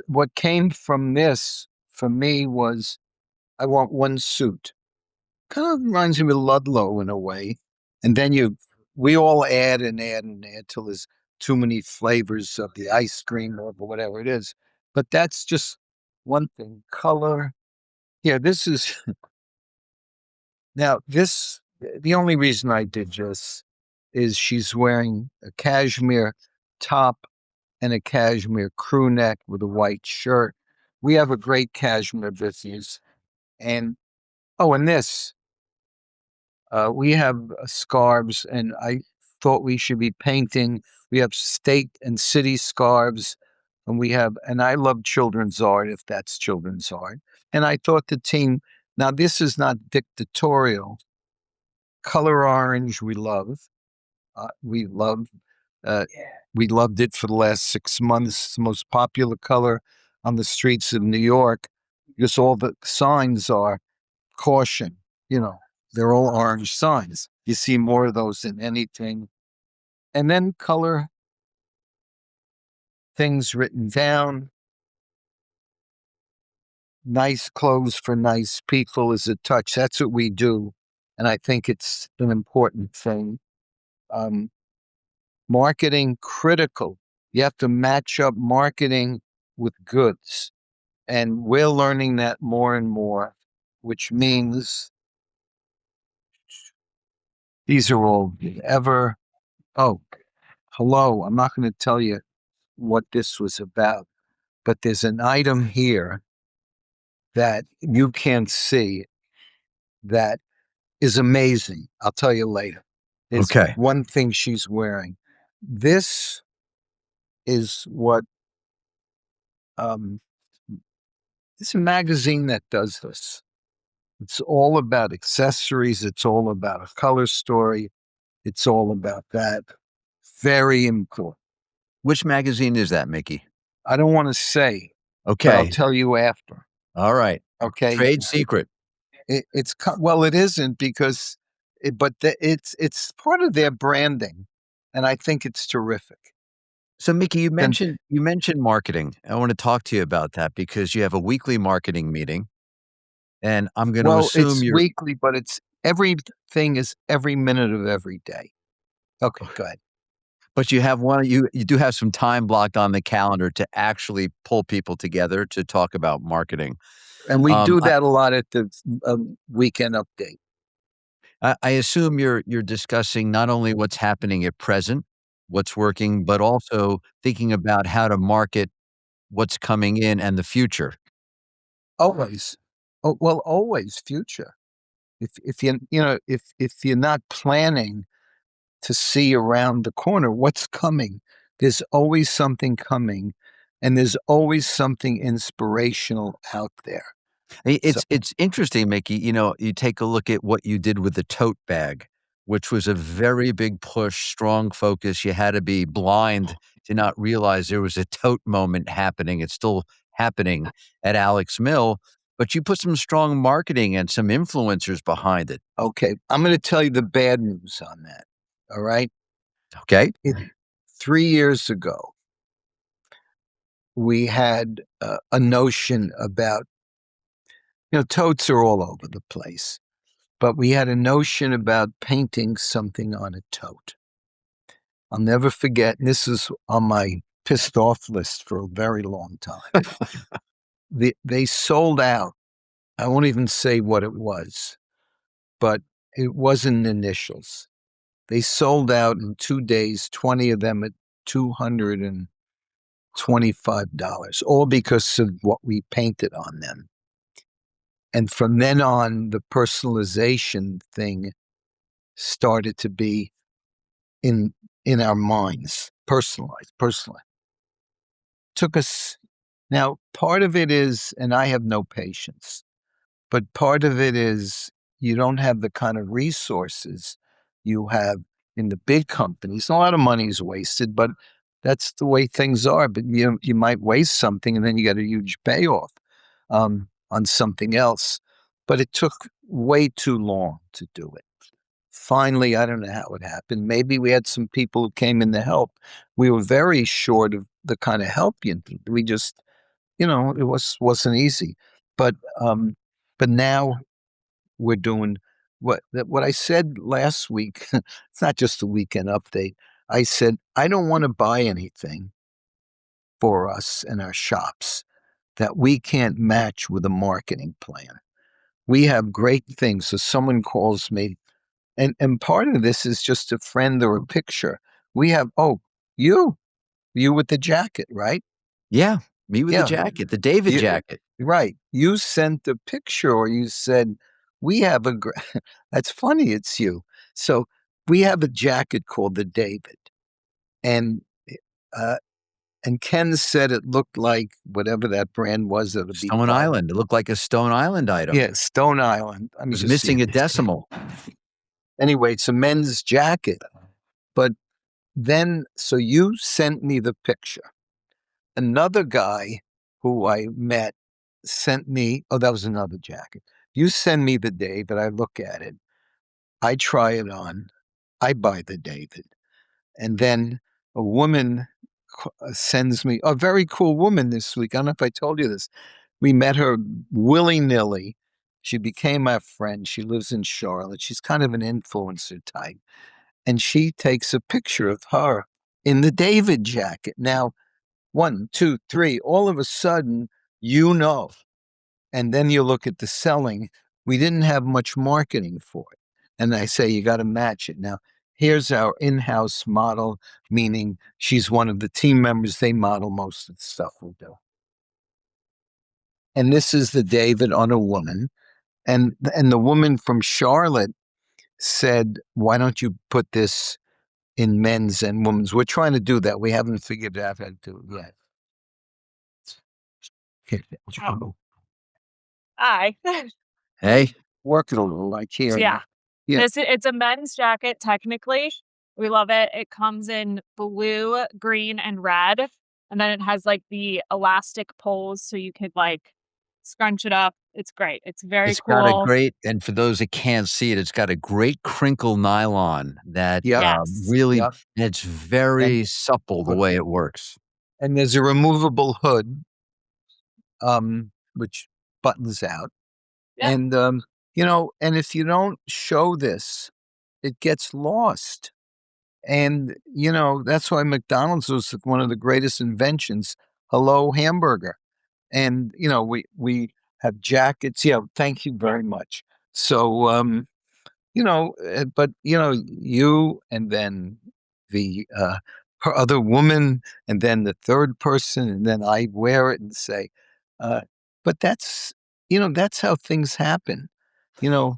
Speaker 2: what came from this for me was I want one suit. Kind of reminds me of Ludlow in a way. And then we all add and add and add till there's too many flavors of the ice cream or whatever it is. But that's just one thing. Color. Yeah, this is now this. The only reason I did this is she's wearing a cashmere top and a cashmere crew neck with a white shirt. We have a great cashmere business. And oh, and this. We have scarves, and I thought we should be painting. We have state and city scarves, and I love children's art if that's children's art. And I thought the team, now this is not dictatorial. Color orange, we love. Uh, we love, uh, we loved it for the last 6 months. It's the most popular color on the streets of New York because all the signs are caution, they're all orange signs. You see more of those than anything. And then color things written down. Nice clothes for nice people is a touch. That's what we do. And I think it's an important thing. Marketing critical. You have to match up marketing with goods. And we're learning that more and more, which means these are all ever. Oh, hello. I'm not going to tell you what this was about, but there's an item here that you can't see that is amazing. I'll tell you later. There's
Speaker 1: Okay.
Speaker 2: one thing she's wearing. This is what it's a magazine that does this. It's all about accessories. It's all about a color story. It's all about that. Very important.
Speaker 1: Which magazine is that, Mickey?
Speaker 2: I don't want to say, but I'll
Speaker 1: Okay.
Speaker 2: tell you after.
Speaker 1: All right.
Speaker 2: Okay.
Speaker 1: Trade secret.
Speaker 2: Well, it isn't because, it's part of their branding, and I think it's terrific.
Speaker 1: So Mickey, you
Speaker 2: And
Speaker 1: mentioned marketing. I want to talk to you about that because you have a weekly marketing meeting, and I'm going to
Speaker 2: well,
Speaker 1: assume
Speaker 2: it's
Speaker 1: you're
Speaker 2: weekly, but it's everything is every minute of every day. Okay, go ahead.
Speaker 1: but you have one you do have some time blocked on the calendar to actually pull people together to talk about marketing.
Speaker 2: And we do
Speaker 1: I
Speaker 2: that a lot at the weekend update.
Speaker 1: I assume you're discussing not only what's happening at present, what's working, but also thinking about how to market what's coming in and the future.
Speaker 2: Always. Oh, well, always future. If if you're not planning to see around the corner what's coming, there's always something coming, and there's always something inspirational out there. So
Speaker 1: It's interesting, Mickey. You take a look at what you did with the tote bag, which was a very big push, strong focus. You had to be blind to not realize there was a tote moment happening. It's still happening at Alex Mill, but you put some strong marketing and some influencers behind it.
Speaker 2: okay, I'm going to tell you the bad news on that. All right.
Speaker 1: Okay.
Speaker 2: 3 years ago, we had a notion about, totes are all over the place, but we had a notion about painting something on a tote. I'll never forget, and this is on my pissed off list for a very long time. They sold out. I won't even say what it was, but it wasn't initials. They sold out in 2 days, 20 of them at $225, all because of what we painted on them. And from then on, the personalization thing started to be in our minds, personalized. Took us. Now, part of it is, and I have no patience, but part of it is you don't have the kind of resources you have in the big companies. A lot of money is wasted, but that's the way things are. But you might waste something and then you get a huge payoff on something else. But it took way too long to do it. Finally, I don't know how it happened. Maybe we had some people who came in to help. We were very short of the kind of help you need. We just, it wasn't easy. But now we're doing what I said last week. It's not just a weekend update. I said I don't want to buy anything for us and our shops that we can't match with a marketing plan. We have great things. So someone calls me, and part of this is just a friend or a picture. We have, you with the jacket, right?
Speaker 1: Yeah. Me with the
Speaker 2: Yeah.
Speaker 1: jacket, the David
Speaker 2: You-
Speaker 1: jacket.
Speaker 2: Right. You sent a picture or you said, we have that's funny. It's you. So we have a jacket called the David. And, uh, and Ken said it looked like whatever that brand was. That would be
Speaker 1: Stone Island. It looked like a Stone Island item.
Speaker 2: Yeah, Stone Island. I
Speaker 1: It
Speaker 2: mean,
Speaker 1: was
Speaker 2: just
Speaker 1: missing a decimal.
Speaker 2: Anyway, it's a men's jacket. But then, so you sent me the picture. Another guy who I met sent me, that was another jacket. You send me the David, I look at it, I try it on, I buy the David. And then a woman sends me, a very cool woman this week. I don't know if I told you this. We met her willy-nilly. She became our friend. She lives in Charlotte. She's kind of an influencer type. And she takes a picture of her in the David jacket. Now, 1, 2, 3, all of a sudden, and then you look at the selling. We didn't have much marketing for it. And I say, you got to match it. Now, here's our in-house model, meaning she's one of the team members. They model most of the stuff we do. And this is the David on a woman. And the woman from Charlotte said, why don't you put this in men's and women's? We're trying to do that. We haven't figured out how to do it yet.
Speaker 3: Hi.
Speaker 1: Hey,
Speaker 2: Work it a little like here.
Speaker 3: Yeah.
Speaker 2: Yeah.
Speaker 3: It's a men's jacket, technically. We love it. It comes in blue, green, and red. And then it has like the elastic poles so you could like scrunch it up. It's great. It's very
Speaker 1: it's got a
Speaker 3: cool.
Speaker 1: great, and for those that can't see it, it's got a great crinkle nylon that
Speaker 3: Yes.
Speaker 1: really,
Speaker 2: Yep.
Speaker 1: and it's very supple the way it works.
Speaker 2: And there's a removable hood, which buttons out.
Speaker 3: Yeah.
Speaker 2: And, and if you don't show this, it gets lost. And, that's why McDonald's was one of the greatest inventions. Hello, hamburger. And, we have jackets. Yeah, thank you very much. So, but, you and then the other woman and then the third person, and then I wear it and say, but that's that's how things happen. You know,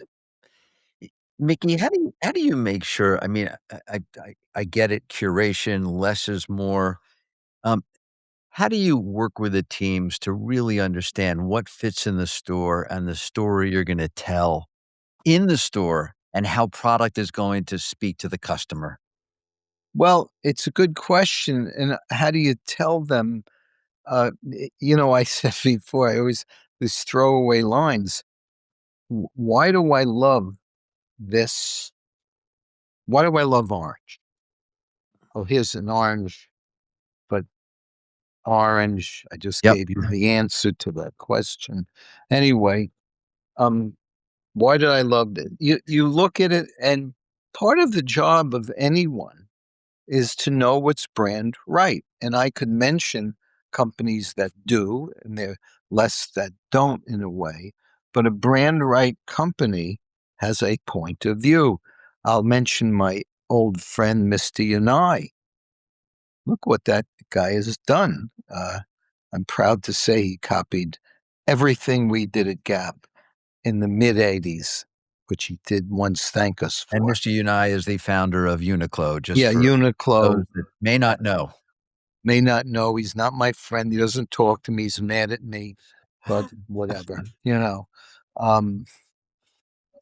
Speaker 1: Mickey, how do you make sure? I mean, I get it. Curation, less is more. Um, how do you work with the teams to really understand what fits in the store and the story you're going to tell in the store, and how product is going to speak to the customer?
Speaker 2: well, it's a good question. And how do you tell them? I said before, I always these throwaway lines. Why do I love this? Why do I love orange? Oh, here's an orange, but orange. I just
Speaker 1: Yep.
Speaker 2: gave you the answer to that question. Anyway, um, why did I love it? You look at it, and part of the job of anyone is to know what's brand right. And I could mention companies that do, and there are less that don't in a way, but a brand right company has a point of view. I'll mention my old friend, Mr. Yanai. Look what that guy has done. I'm proud to say he copied everything we did at Gap in the mid 80s, which he did once thank us
Speaker 1: And
Speaker 2: for.
Speaker 1: Mr. Unai is the founder of Uniqlo, just
Speaker 2: Yeah,
Speaker 1: for
Speaker 2: Uniqlo.
Speaker 1: those that may not know.
Speaker 2: May not know. He's not my friend. He doesn't talk to me. He's mad at me, but whatever. Um,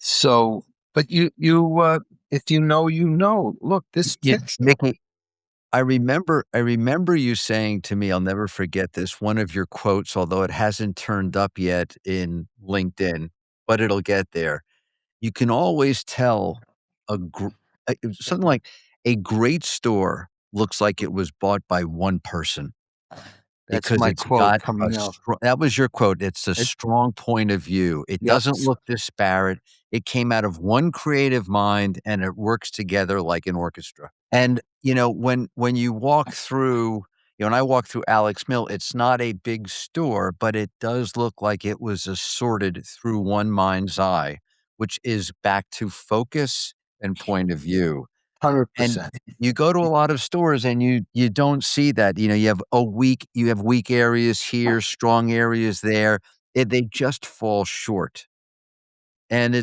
Speaker 2: so, but if you know, look, this
Speaker 1: You
Speaker 2: picture.
Speaker 1: Mickey, I remember you saying to me, I'll never forget this, one of your quotes, although it hasn't turned up yet in LinkedIn, but it'll get there. You can always tell a gr it was something like, "A great store looks like it was bought by one person."
Speaker 2: That's
Speaker 1: Because
Speaker 2: my
Speaker 1: it's
Speaker 2: quote
Speaker 1: got a
Speaker 2: coming out.
Speaker 1: that was your quote, "It's a
Speaker 2: It,
Speaker 1: strong point of view." It
Speaker 2: yep,
Speaker 1: doesn't look disparate. It came out of one creative mind, and it works together like an orchestra. And, when you walk through when I walk through Alex Mill, it's not a big store, but it does look like it was assorted through one mind's eye, which is back to focus and point of view. And
Speaker 2: 100%.
Speaker 1: you go to a lot of stores and you don't see that, you have weak areas here, strong areas there, they just fall short. And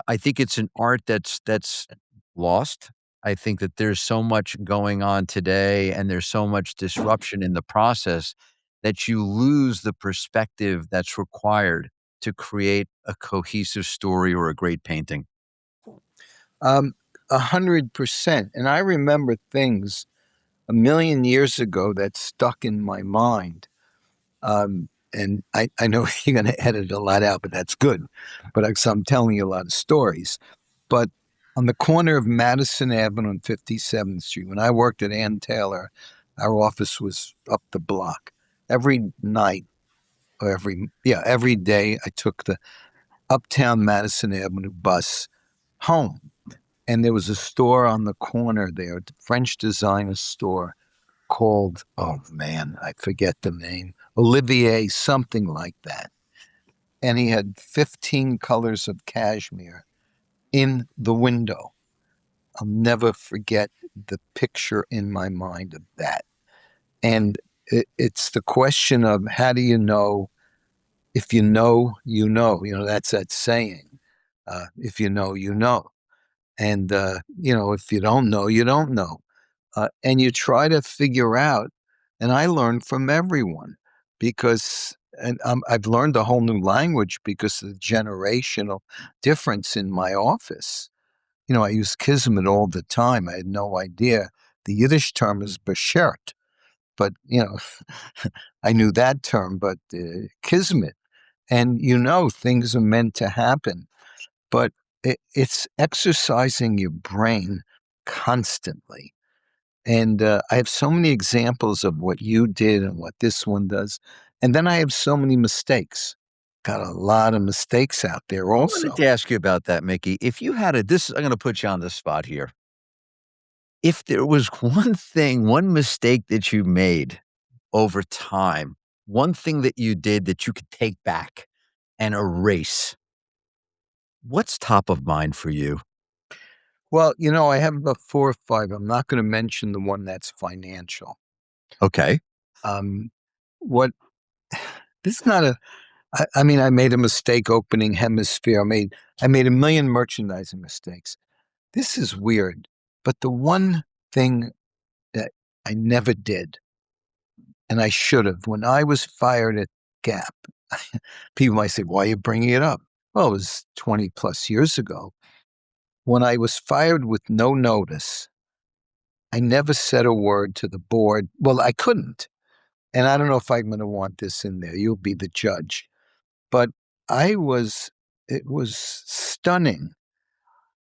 Speaker 1: I think it's an art that's lost. I think that there's so much going on today, and there's so much disruption in the process that you lose the perspective that's required to create a cohesive story or a great painting.
Speaker 2: Um, 100%. And I remember things a million years ago that stuck in my mind. And I know you're going to edit a lot out, but that's good. But I'm telling you a lot of stories. But on the corner of Madison Avenue and 57th Street, when I worked at Ann Taylor, our office was up the block. Every night, or every day, I took the Uptown Madison Avenue bus home. And there was a store on the corner there, a French designer store called, oh man, I forget the name, Olivier, something like that. And he had 15 colors of cashmere in the window. I'll never forget the picture in my mind of that. And it's the question of how do you know? If you know, you know. That's that saying. If you know, you know. And, if you don't know, you don't know. And you try to figure out, and I learned from everyone because, and I've learned a whole new language because of the generational difference in my office. I use kismet all the time. I had no idea. The Yiddish term is beshert, but, I knew that term, but kismet. And, things are meant to happen, but it's exercising your brain constantly. And I have so many examples of what you did and what this one does. And then I have so many mistakes. Got a lot of mistakes out there
Speaker 1: I wanted
Speaker 2: also.
Speaker 1: to ask you about that, Mickey. If you had I'm gonna put you on the spot here. If there was one thing, one mistake that you made over time, one thing that you did that you could take back and erase, what's top of mind for you?
Speaker 2: Well, I have about four or five. I'm not going to mention the one that's financial.
Speaker 1: Okay.
Speaker 2: Um, what this is not I mean, I made a mistake opening Hemisphere. I made a million merchandising mistakes. This is weird, but the one thing that I never did, and I should have, when I was fired at Gap, people might say, "Why are you bringing it up?" Well, it was 20 plus years ago. When I was fired with no notice, I never said a word to the board. Well, I couldn't. And I don't know if I'm going to want this in there. You'll be the judge. But it was stunning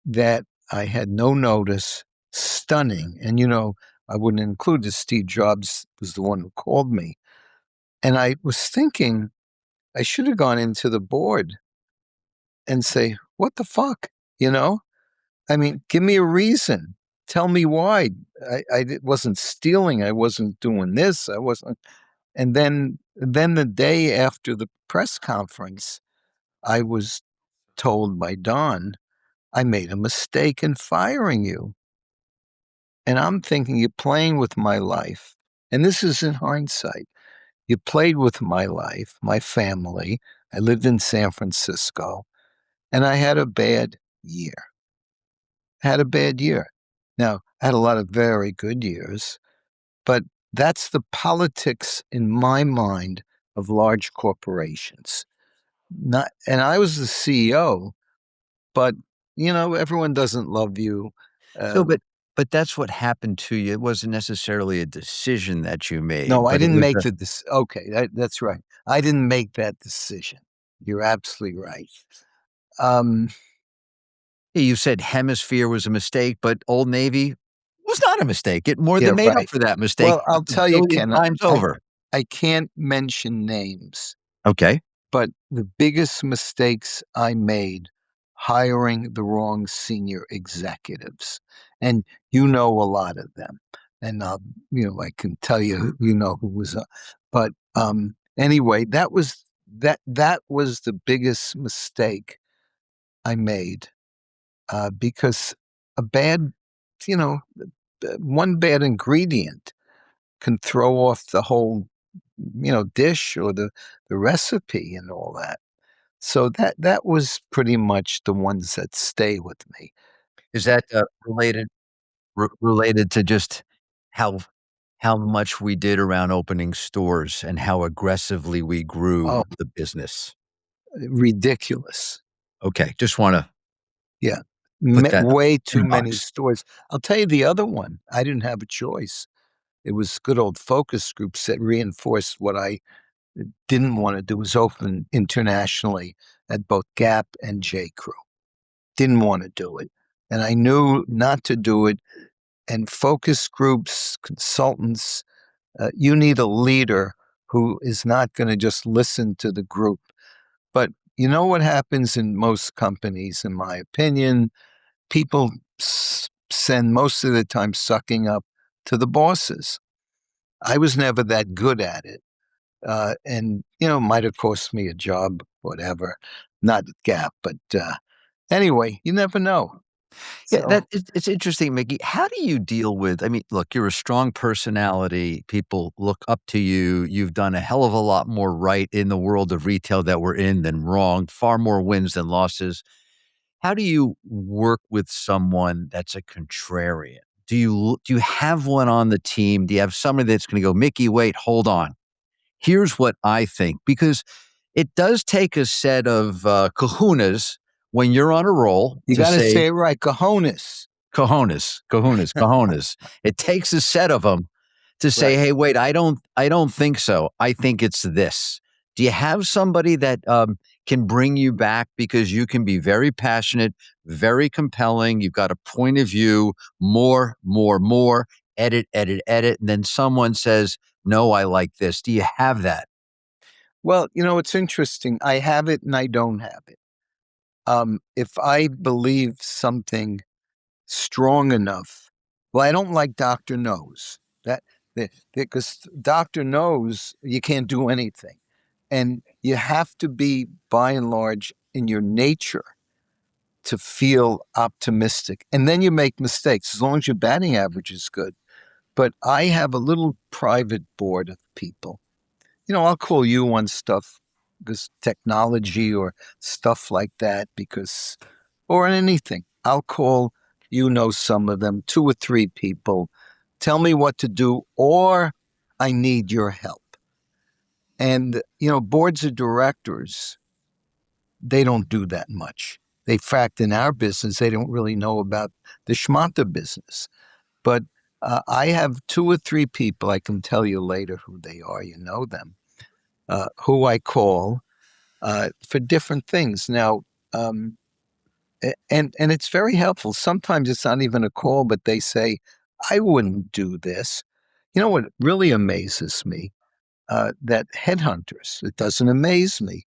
Speaker 2: that I had no notice. Stunning. And, I wouldn't include this. Steve Jobs was the one who called me. And I was thinking I should have gone into the board and say, what the fuck? I mean, give me a reason. Tell me why. I wasn't stealing. I wasn't doing this. I wasn't. And then the day after the press conference, I was told by Don, I made a mistake in firing you. And I'm thinking, you're playing with my life. And this is in hindsight. You played with my life, my family. I lived in San Francisco, and I had a bad year. Had a bad year. Now, I had a lot of very good years, but that's the politics in my mind of large corporations. And I was the CEO, but everyone doesn't love you.
Speaker 1: So,
Speaker 2: Uh,
Speaker 1: but that's what happened to you. It wasn't necessarily a decision that you
Speaker 2: no,
Speaker 1: made,
Speaker 2: I
Speaker 1: but it
Speaker 2: didn't
Speaker 1: was
Speaker 2: make
Speaker 1: a
Speaker 2: the okay, that's right. I didn't make that decision. You're absolutely right. Um,
Speaker 1: you said Hemisphere was a mistake, but Old Navy was not a mistake. It more
Speaker 2: yeah,
Speaker 1: than made up
Speaker 2: right.
Speaker 1: for that mistake
Speaker 2: Well, I'll
Speaker 1: a
Speaker 2: tell you,
Speaker 1: billion
Speaker 2: Ken,
Speaker 1: times
Speaker 2: I
Speaker 1: over.
Speaker 2: I can't mention names,
Speaker 1: Okay.
Speaker 2: but the biggest mistakes I made hiring the wrong senior executives, and you know a lot of them, and I can tell you, who was, but anyway, that was the biggest mistake I made, because a bad, you know, one bad ingredient can throw off the whole, dish or the recipe and all that. So that was pretty much the ones that stay with me.
Speaker 1: Is that, related to just how how much we did around opening stores and how aggressively we
Speaker 2: Oh,
Speaker 1: grew the business?
Speaker 2: ridiculous.
Speaker 1: Okay, just wanna
Speaker 2: Yeah.
Speaker 1: put that
Speaker 2: Way
Speaker 1: in
Speaker 2: too
Speaker 1: a
Speaker 2: many
Speaker 1: box.
Speaker 2: stores. I'll tell you the other one. I didn't have a choice. It was good old focus groups that reinforced what I didn't want to do, was open internationally at both Gap and J.Crew. Didn't want to do it. And I knew not to do it. And focus groups, consultants, you need a leader who is not going to just listen to the group. But you know what happens in most companies, in my opinion? People send most of the time sucking up to the bosses. I was never that good at it. And, might have cost me a job, whatever, not at Gap. But anyway, you never know.
Speaker 1: Yeah,
Speaker 2: So
Speaker 1: it's interesting, Mickey. How do you deal with I mean, look, you're a strong personality. People look up to you. You've done a hell of a lot more right in the world of retail that we're in than wrong, far more wins than losses. How do you work with someone that's a contrarian? Do you have one on the team? Do you have somebody that's gonna go, "Mickey, wait, hold on. Here's what I think," because it does take a set of, kahunas when you're on a roll
Speaker 2: you
Speaker 1: to
Speaker 2: got to
Speaker 1: say
Speaker 2: say it right, cojones.
Speaker 1: cojones, cojones, cojones. It takes a set of them to say,
Speaker 2: Right.
Speaker 1: "Hey, wait, I don't think so. I think it's this." Do you have somebody that, can bring you back because you can be very passionate, very compelling, you've got a point of view, more, more, more, edit, edit, edit, and then someone says, "No, I like this." Do you have that?
Speaker 2: Well, it's interesting. I have it and I don't have it. If I believe something strong enough, well, I don't like Doctor Knows that because Doctor Knows you can't do anything, and you have to be by and large in your nature to feel optimistic, and then you make mistakes as long as your batting average is good. But I have a little private board of people. I'll call you on stuff this technology or stuff like that, because, or anything. I'll call, some of them, 2 or 3 people, tell me what to do, or I need your help. And, boards of directors, they don't do that much. In fact, in our business, they don't really know about the schmonta business. But I have 2 or 3 people, I can tell you later who they are, you know them, who I call for different things. Now, and it's very helpful. Sometimes it's not even a call, but they say, I wouldn't do this. You know what really amazes me? That headhunters, it doesn't amaze me.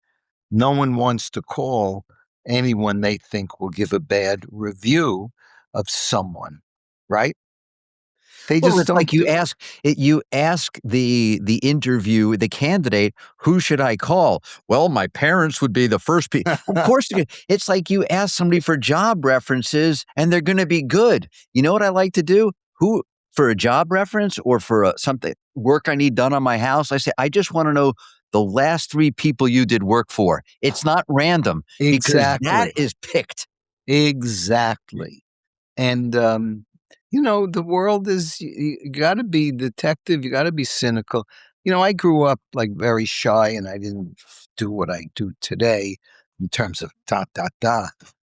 Speaker 2: No one wants to call anyone they think will give a bad review of someone, right? They
Speaker 1: Well,
Speaker 2: just
Speaker 1: it's like
Speaker 2: don't do it.
Speaker 1: you ask the candidate, who should I call? Well, my parents would be the first people. Of course, it's like you ask somebody for job references, and they're going to be good. You know what I like to do? Who for a job reference or for something work I need done on my house? I say I just want to know the last 3 people you did work for. It's not random because that
Speaker 2: Exactly.
Speaker 1: is picked.
Speaker 2: Exactly. And, the world is, you got to be detective, you got to be cynical. I grew up like very shy, and I didn't do what I do today in terms of dot, dot, dot.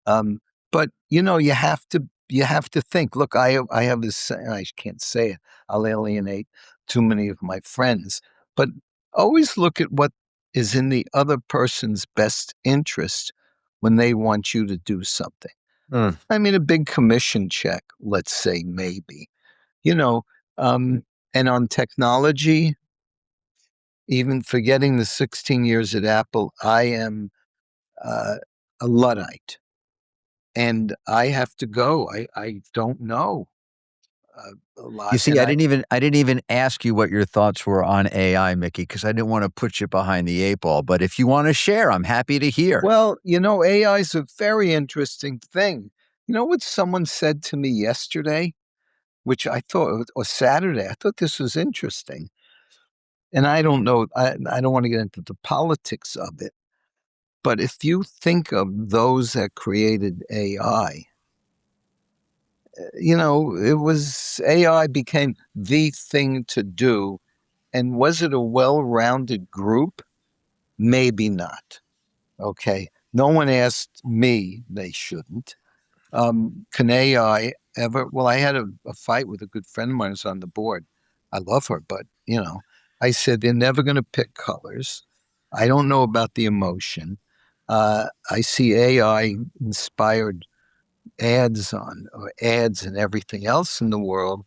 Speaker 2: Um, but, you have to think, look, I have this, I can't say it, I'll alienate too many of my friends, but always look at what is in the other person's best interest when they want you to do something.
Speaker 1: Mm.
Speaker 2: I mean, a big commission check, let's say, maybe, you know, um, and on technology, even forgetting the 16 years at Apple, I am uh, a Luddite, and I have to go. I don't know a
Speaker 1: You
Speaker 2: lot,
Speaker 1: see,
Speaker 2: and
Speaker 1: I didn't even ask you what your thoughts were on AI, Mickey, because I didn't want to put you behind the 8 ball. But if you want to share, I'm happy to hear.
Speaker 2: well, AI is a very interesting thing. You know what someone said to me yesterday, which I thought, or Saturday, I thought this was interesting. And I don't know, I don't want to get into the politics of it, but if you think of those that created AI, it was AI became the thing to do. And was it a well rounded group? Maybe not. Okay. No one asked me, they shouldn't. Can AI ever? Well, I had a fight with a good friend of mine who's on the board. I love her, but I said they're never going to pick colors. I don't know about the emotion. I see AI inspired ads or ads and everything else in the world.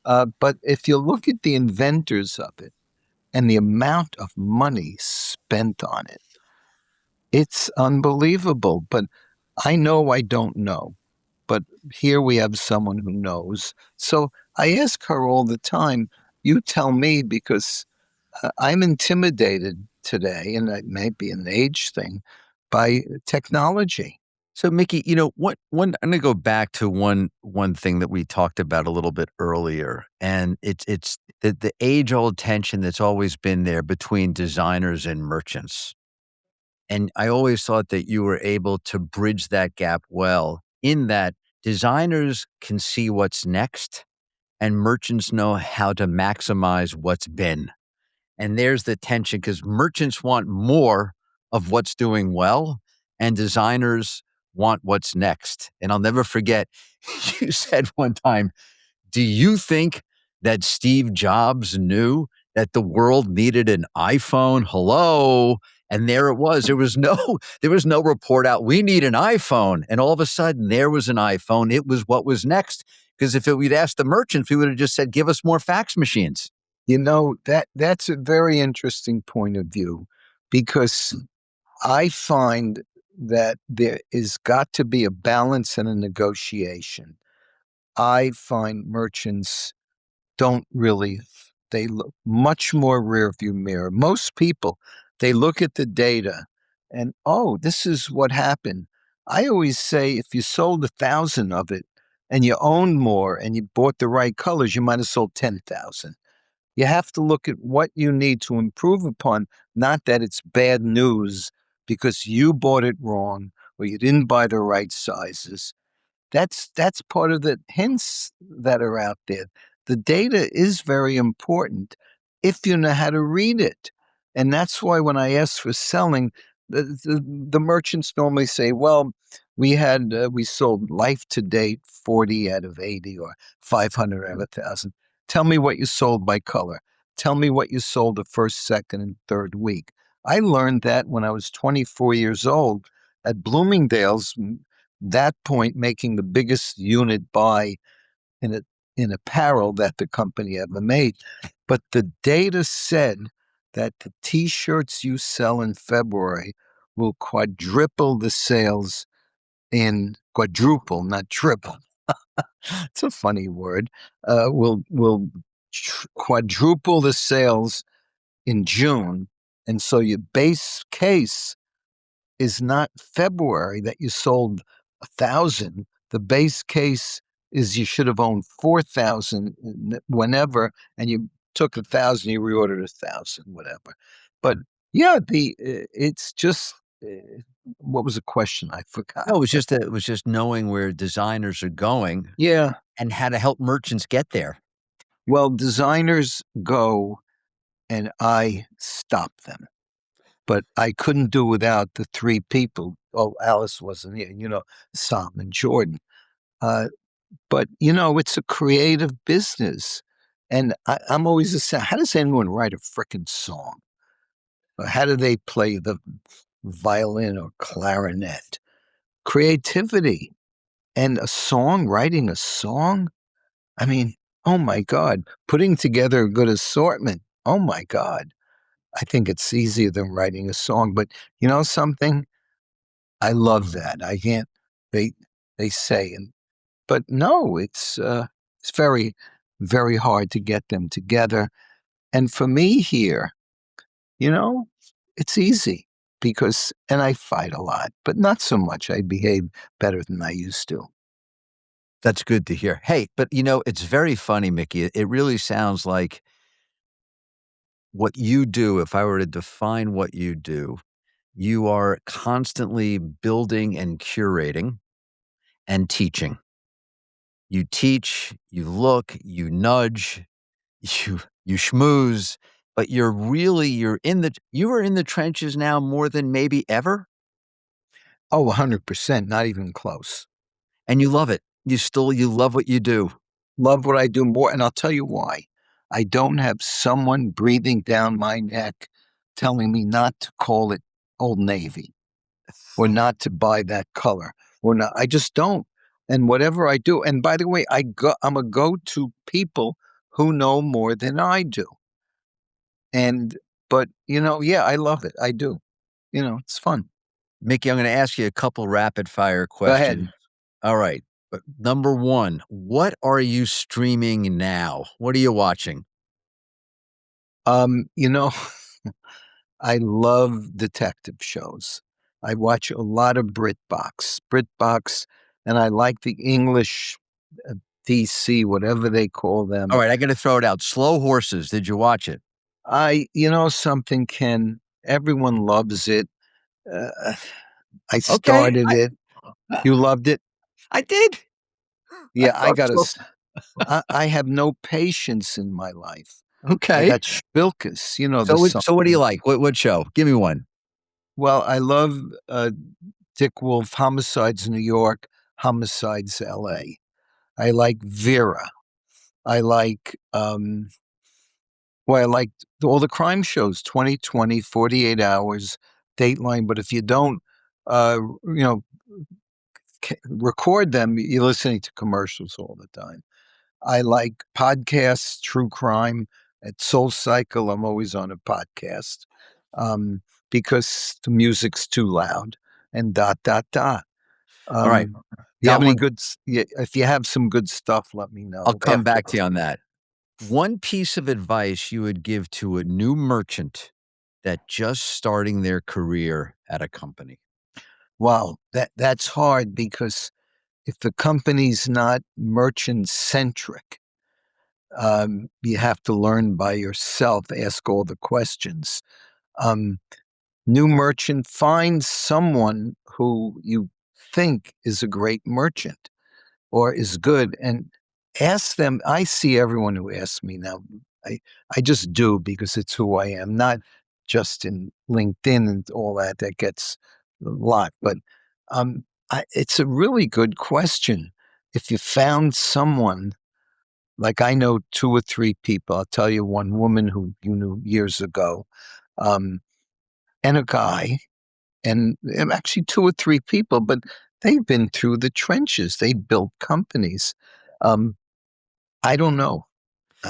Speaker 2: But if you look at the inventors of it and the amount of money spent on it, it's unbelievable. But I know I don't know. But here we have someone who knows. So I ask her all the time, you tell me, because I'm intimidated today, and it may be an age thing, by technology.
Speaker 1: So, Mickey, what one I'm gonna go back to one thing that we talked about a little bit earlier, and it's the age old tension that's always been there between designers and merchants. And I always thought that you were able to bridge that gap well, in that designers can see what's next and merchants know how to maximize what's been. And there's the tension because merchants want more of what's doing well, and designers want what's next. And I'll never forget, you said one time, do you think that Steve Jobs knew that the world needed an iPhone? Hello. And there it was. There was no report out. We need an iPhone. And all of a sudden there was an iPhone. It was what was next. Because if we'd asked the merchants, we would have just said, give us more fax machines.
Speaker 2: That's a very interesting point of view, because I find that there is got to be a balance and a negotiation. I find merchants don't really, they look much more rear view mirror. Most people, they look at the data and, oh, this is what happened. I always say if you sold 1,000 of it and you owned more and you bought the right colors, you might have sold 10,000. You have to look at what you need to improve upon, not that it's bad news because you bought it wrong or you didn't buy the right sizes. That's part of the hints that are out there. The data is very important if you know how to read it. And that's why when I ask for selling, the merchants normally say, well, we sold life to date 40 out of 80 or 500 out of 1,000. Tell me what you sold by color. Tell me what you sold the first, second, and third week. I learned that when I was 24 years old at Bloomingdale's, that point making the biggest unit buy in apparel that the company ever made. But the data said that the t-shirts you sell in February will quadruple the sales in quadruple, not triple. It's a funny word. Will quadruple the sales in June, and so your base case is not February that you sold 1,000. The base case is you should have owned 4,000 whenever, and you took 1,000, you reordered 1,000, whatever. But yeah, it's just what was the question? I forgot.
Speaker 1: No, it was just knowing where designers are going
Speaker 2: Yeah.
Speaker 1: and how to help merchants get there.
Speaker 2: Well, designers go and I stop them. But I couldn't do without the three people. Oh, Alice wasn't here, Sam and Jordan. But, it's a creative business. And I'm always the same. How does anyone write a frickin' song? Or how do they play the violin or clarinet? Creativity. And writing a song? I mean, oh my God. Putting together a good assortment. Oh my God. I think it's easier than writing a song. But you know something? I love that. I can't. They say, but no, it's very, very hard to get them together. And for me here, it's easy because, and I fight a lot, but not so much. I behave better than I used to.
Speaker 1: That's good to hear. Hey, but it's very funny, Mickey. It really sounds like what you do. If I were to define what you do, you are constantly building and curating and teaching. You teach, you look, you nudge, you schmooze, but you're you are in the trenches now more than maybe ever,
Speaker 2: Oh, 100%, not even close.
Speaker 1: and you love it. You love what you do.
Speaker 2: Love what I do more. And I'll tell you why. I don't have someone breathing down my neck telling me not to call it Old Navy or not to buy that color or not. I just don't. And whatever I do, and by the way, I'm a go-to people who know more than I do. But yeah, I love it. I do. It's fun.
Speaker 1: Mickey, I'm gonna ask you a couple rapid fire
Speaker 2: Go ahead.
Speaker 1: questions. All right. But number 1, what are you streaming now? What are you watching?
Speaker 2: You know, I love detective shows. I watch a lot of BritBox, and I like the English DC, whatever they call them.
Speaker 1: All right, I gotta throw it out. Slow Horses, did you watch it?
Speaker 2: Something, Ken, everyone loves it. I
Speaker 1: Okay,
Speaker 2: started it. You loved it?
Speaker 1: I did. I
Speaker 2: Yeah,
Speaker 1: thought so.
Speaker 2: I have no patience in my life. I
Speaker 1: Okay.
Speaker 2: got Spilkus, the song.
Speaker 1: So what do you like? What show? Give me one.
Speaker 2: Well, I love Dick Wolf, Homicides New York, Homicides LA. I like Vera. I like I like all the crime shows, 2020, 48 Hours, Dateline. But if you don't record them, you're listening to commercials all the time. I like podcasts, true crime. At Soul Cycle, I'm always on a podcast because the music's too loud and dot, dot, dot.
Speaker 1: All right.
Speaker 2: You have
Speaker 1: Got
Speaker 2: any
Speaker 1: one.
Speaker 2: good? If you have some good stuff, let me know.
Speaker 1: I'll come back to you on that. One piece of advice you would give to a new merchant that just starting their career at a company.
Speaker 2: Wow, that's hard because if the company's not merchant centric, You have to learn by yourself, ask all the questions. New merchant, find someone who you think is a great merchant or is good and ask them. I see everyone who asks me now. I just do because it's who I am, not just in LinkedIn and all that. That gets a lot, but it's a really good question. If you found someone, like I know 2 or 3 people, I'll tell you one woman who you knew years ago, and a guy, and actually 2 or 3 people, but they've been through the trenches. They built companies. I don't know.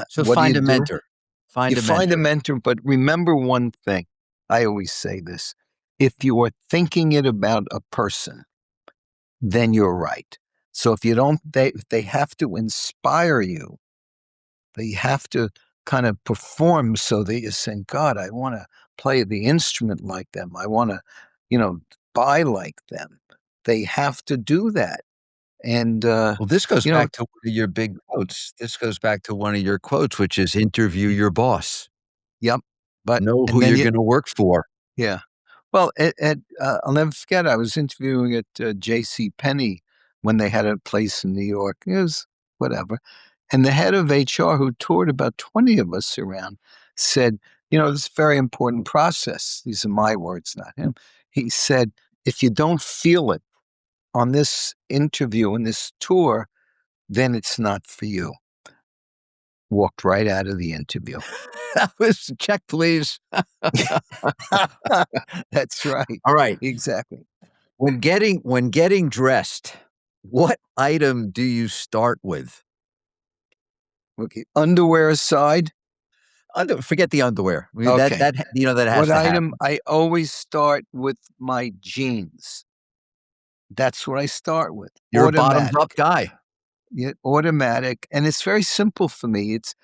Speaker 1: So
Speaker 2: What do you
Speaker 1: find a
Speaker 2: do?
Speaker 1: mentor.
Speaker 2: You
Speaker 1: Find a
Speaker 2: find a
Speaker 1: mentor.
Speaker 2: mentor, but remember one thing. I always say this. If you are thinking it about a person, then you're right. So if you don't, they have to inspire you. They have to kind of perform so that you think, God, I want to play the instrument like them. I want to, buy like them. They have to do that. And,
Speaker 1: Well, this goes
Speaker 2: you know,
Speaker 1: back to one of your big quotes. This goes back to one of your quotes, which is interview your boss.
Speaker 2: yep. But,
Speaker 1: Know who
Speaker 2: and then
Speaker 1: you're going to work for.
Speaker 2: yeah. Well, I'll never forget, I was interviewing at J.C. Penney when they had a place in New York. It was whatever. And the head of HR, who toured about 20 of us around, said, this is a very important process. These are my words, not him. He said, if you don't feel it on this interview and this tour, then it's not for you. Walked right out of the interview.
Speaker 1: That was check, please.
Speaker 2: That's right.
Speaker 1: All right.
Speaker 2: Exactly.
Speaker 1: When getting dressed, what item do you start with?
Speaker 2: Okay. Underwear aside.
Speaker 1: Forget the underwear. I mean,
Speaker 2: Okay.
Speaker 1: that has
Speaker 2: What
Speaker 1: to
Speaker 2: item?
Speaker 1: happen.
Speaker 2: I always start with my jeans. That's what I start with.
Speaker 1: You're a bottoms up
Speaker 2: Automatic.
Speaker 1: guy.
Speaker 2: Yeah, automatic. And it's very simple for me. It's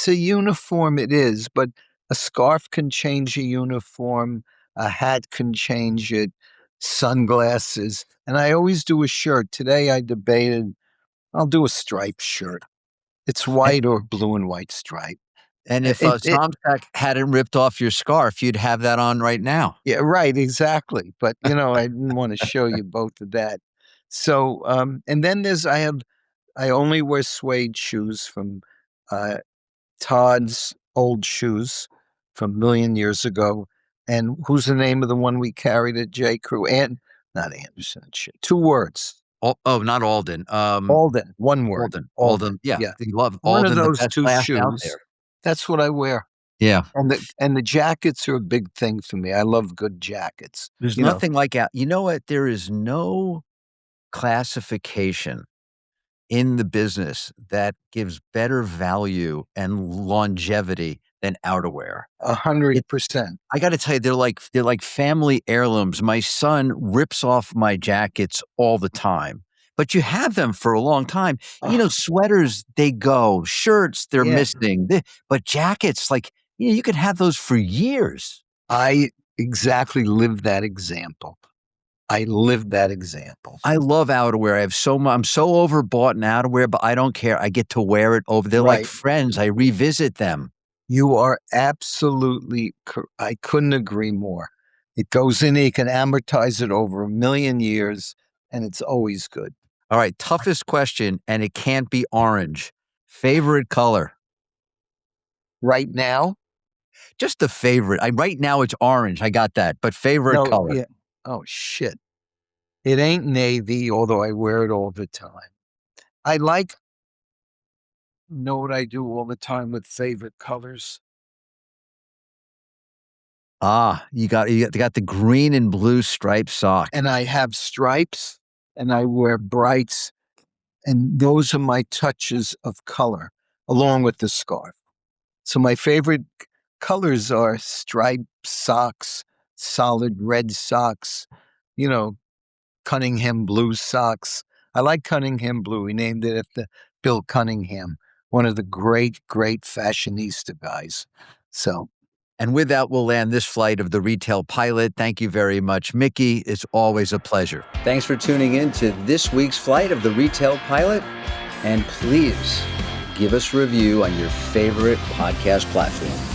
Speaker 2: a uniform, it is, but a scarf can change a uniform, a hat can change it, sunglasses. And I always do a shirt. Today I debated, I'll do a striped shirt. It's
Speaker 1: And
Speaker 2: white or blue and white stripe.
Speaker 1: and if
Speaker 2: It
Speaker 1: Tomsack hadn't ripped off your scarf, you'd have that on right now.
Speaker 2: Yeah, right, exactly. But, I didn't wanna show you both of that. So, and then I only wear suede shoes from, uh, Todd's old shoes from a million years ago. And who's the name of the one we carried at J.Crew? Not Anderson, shit, 2 words.
Speaker 1: Not Alden.
Speaker 2: Alden, 1 word.
Speaker 1: Alden. Yeah,
Speaker 2: Yeah.
Speaker 1: they love
Speaker 2: One of
Speaker 1: Alden, the
Speaker 2: those
Speaker 1: best
Speaker 2: 2
Speaker 1: glass out
Speaker 2: shoes,
Speaker 1: there.
Speaker 2: that's what I wear.
Speaker 1: Yeah.
Speaker 2: And the jackets are a big thing for me. I love good jackets,
Speaker 1: There's
Speaker 2: you know?
Speaker 1: nothing like out. You know what? There is no classification in the business that gives better value and longevity than outerwear. It
Speaker 2: 100%.
Speaker 1: I gotta tell you, they're like family heirlooms. My son rips off my jackets all the time, but you have them for a long time.
Speaker 2: Ugh,
Speaker 1: Sweaters, they go. Shirts, they're
Speaker 2: yeah,
Speaker 1: missing. But jackets, you could have those for years.
Speaker 2: I exactly live that example. I live that example.
Speaker 1: I love outerwear. I'm so overbought in outerwear, but I don't care. I get to wear it over. They're like
Speaker 2: Right.
Speaker 1: friends. I revisit them.
Speaker 2: You are absolutely I couldn't agree more. It goes in, you can amortize it over a million years, and it's always good.
Speaker 1: All right, toughest question, and it can't be orange. Favorite color?
Speaker 2: Right now?
Speaker 1: Just the favorite. Right now it's orange. I got that. But favorite
Speaker 2: No,
Speaker 1: color?
Speaker 2: yeah. Oh, shit. It ain't navy, although I wear it all the time. I like know what I do all the time with favorite colors?
Speaker 1: You got the green and blue striped sock.
Speaker 2: And I have stripes, and I wear brights, and those are my touches of color, along with the scarf. So my favorite colors are striped socks, solid red socks, you know, Cunningham blue socks. I like Cunningham blue. We named it after Bill Cunningham, one of the great, great fashionista guys. So,
Speaker 1: And with that, we'll land this flight of the Retail Pilot. Thank you very much, Mickey. It's always a pleasure. Thanks for tuning in to this week's flight of the Retail Pilot. And please give us a review on your favorite podcast platform.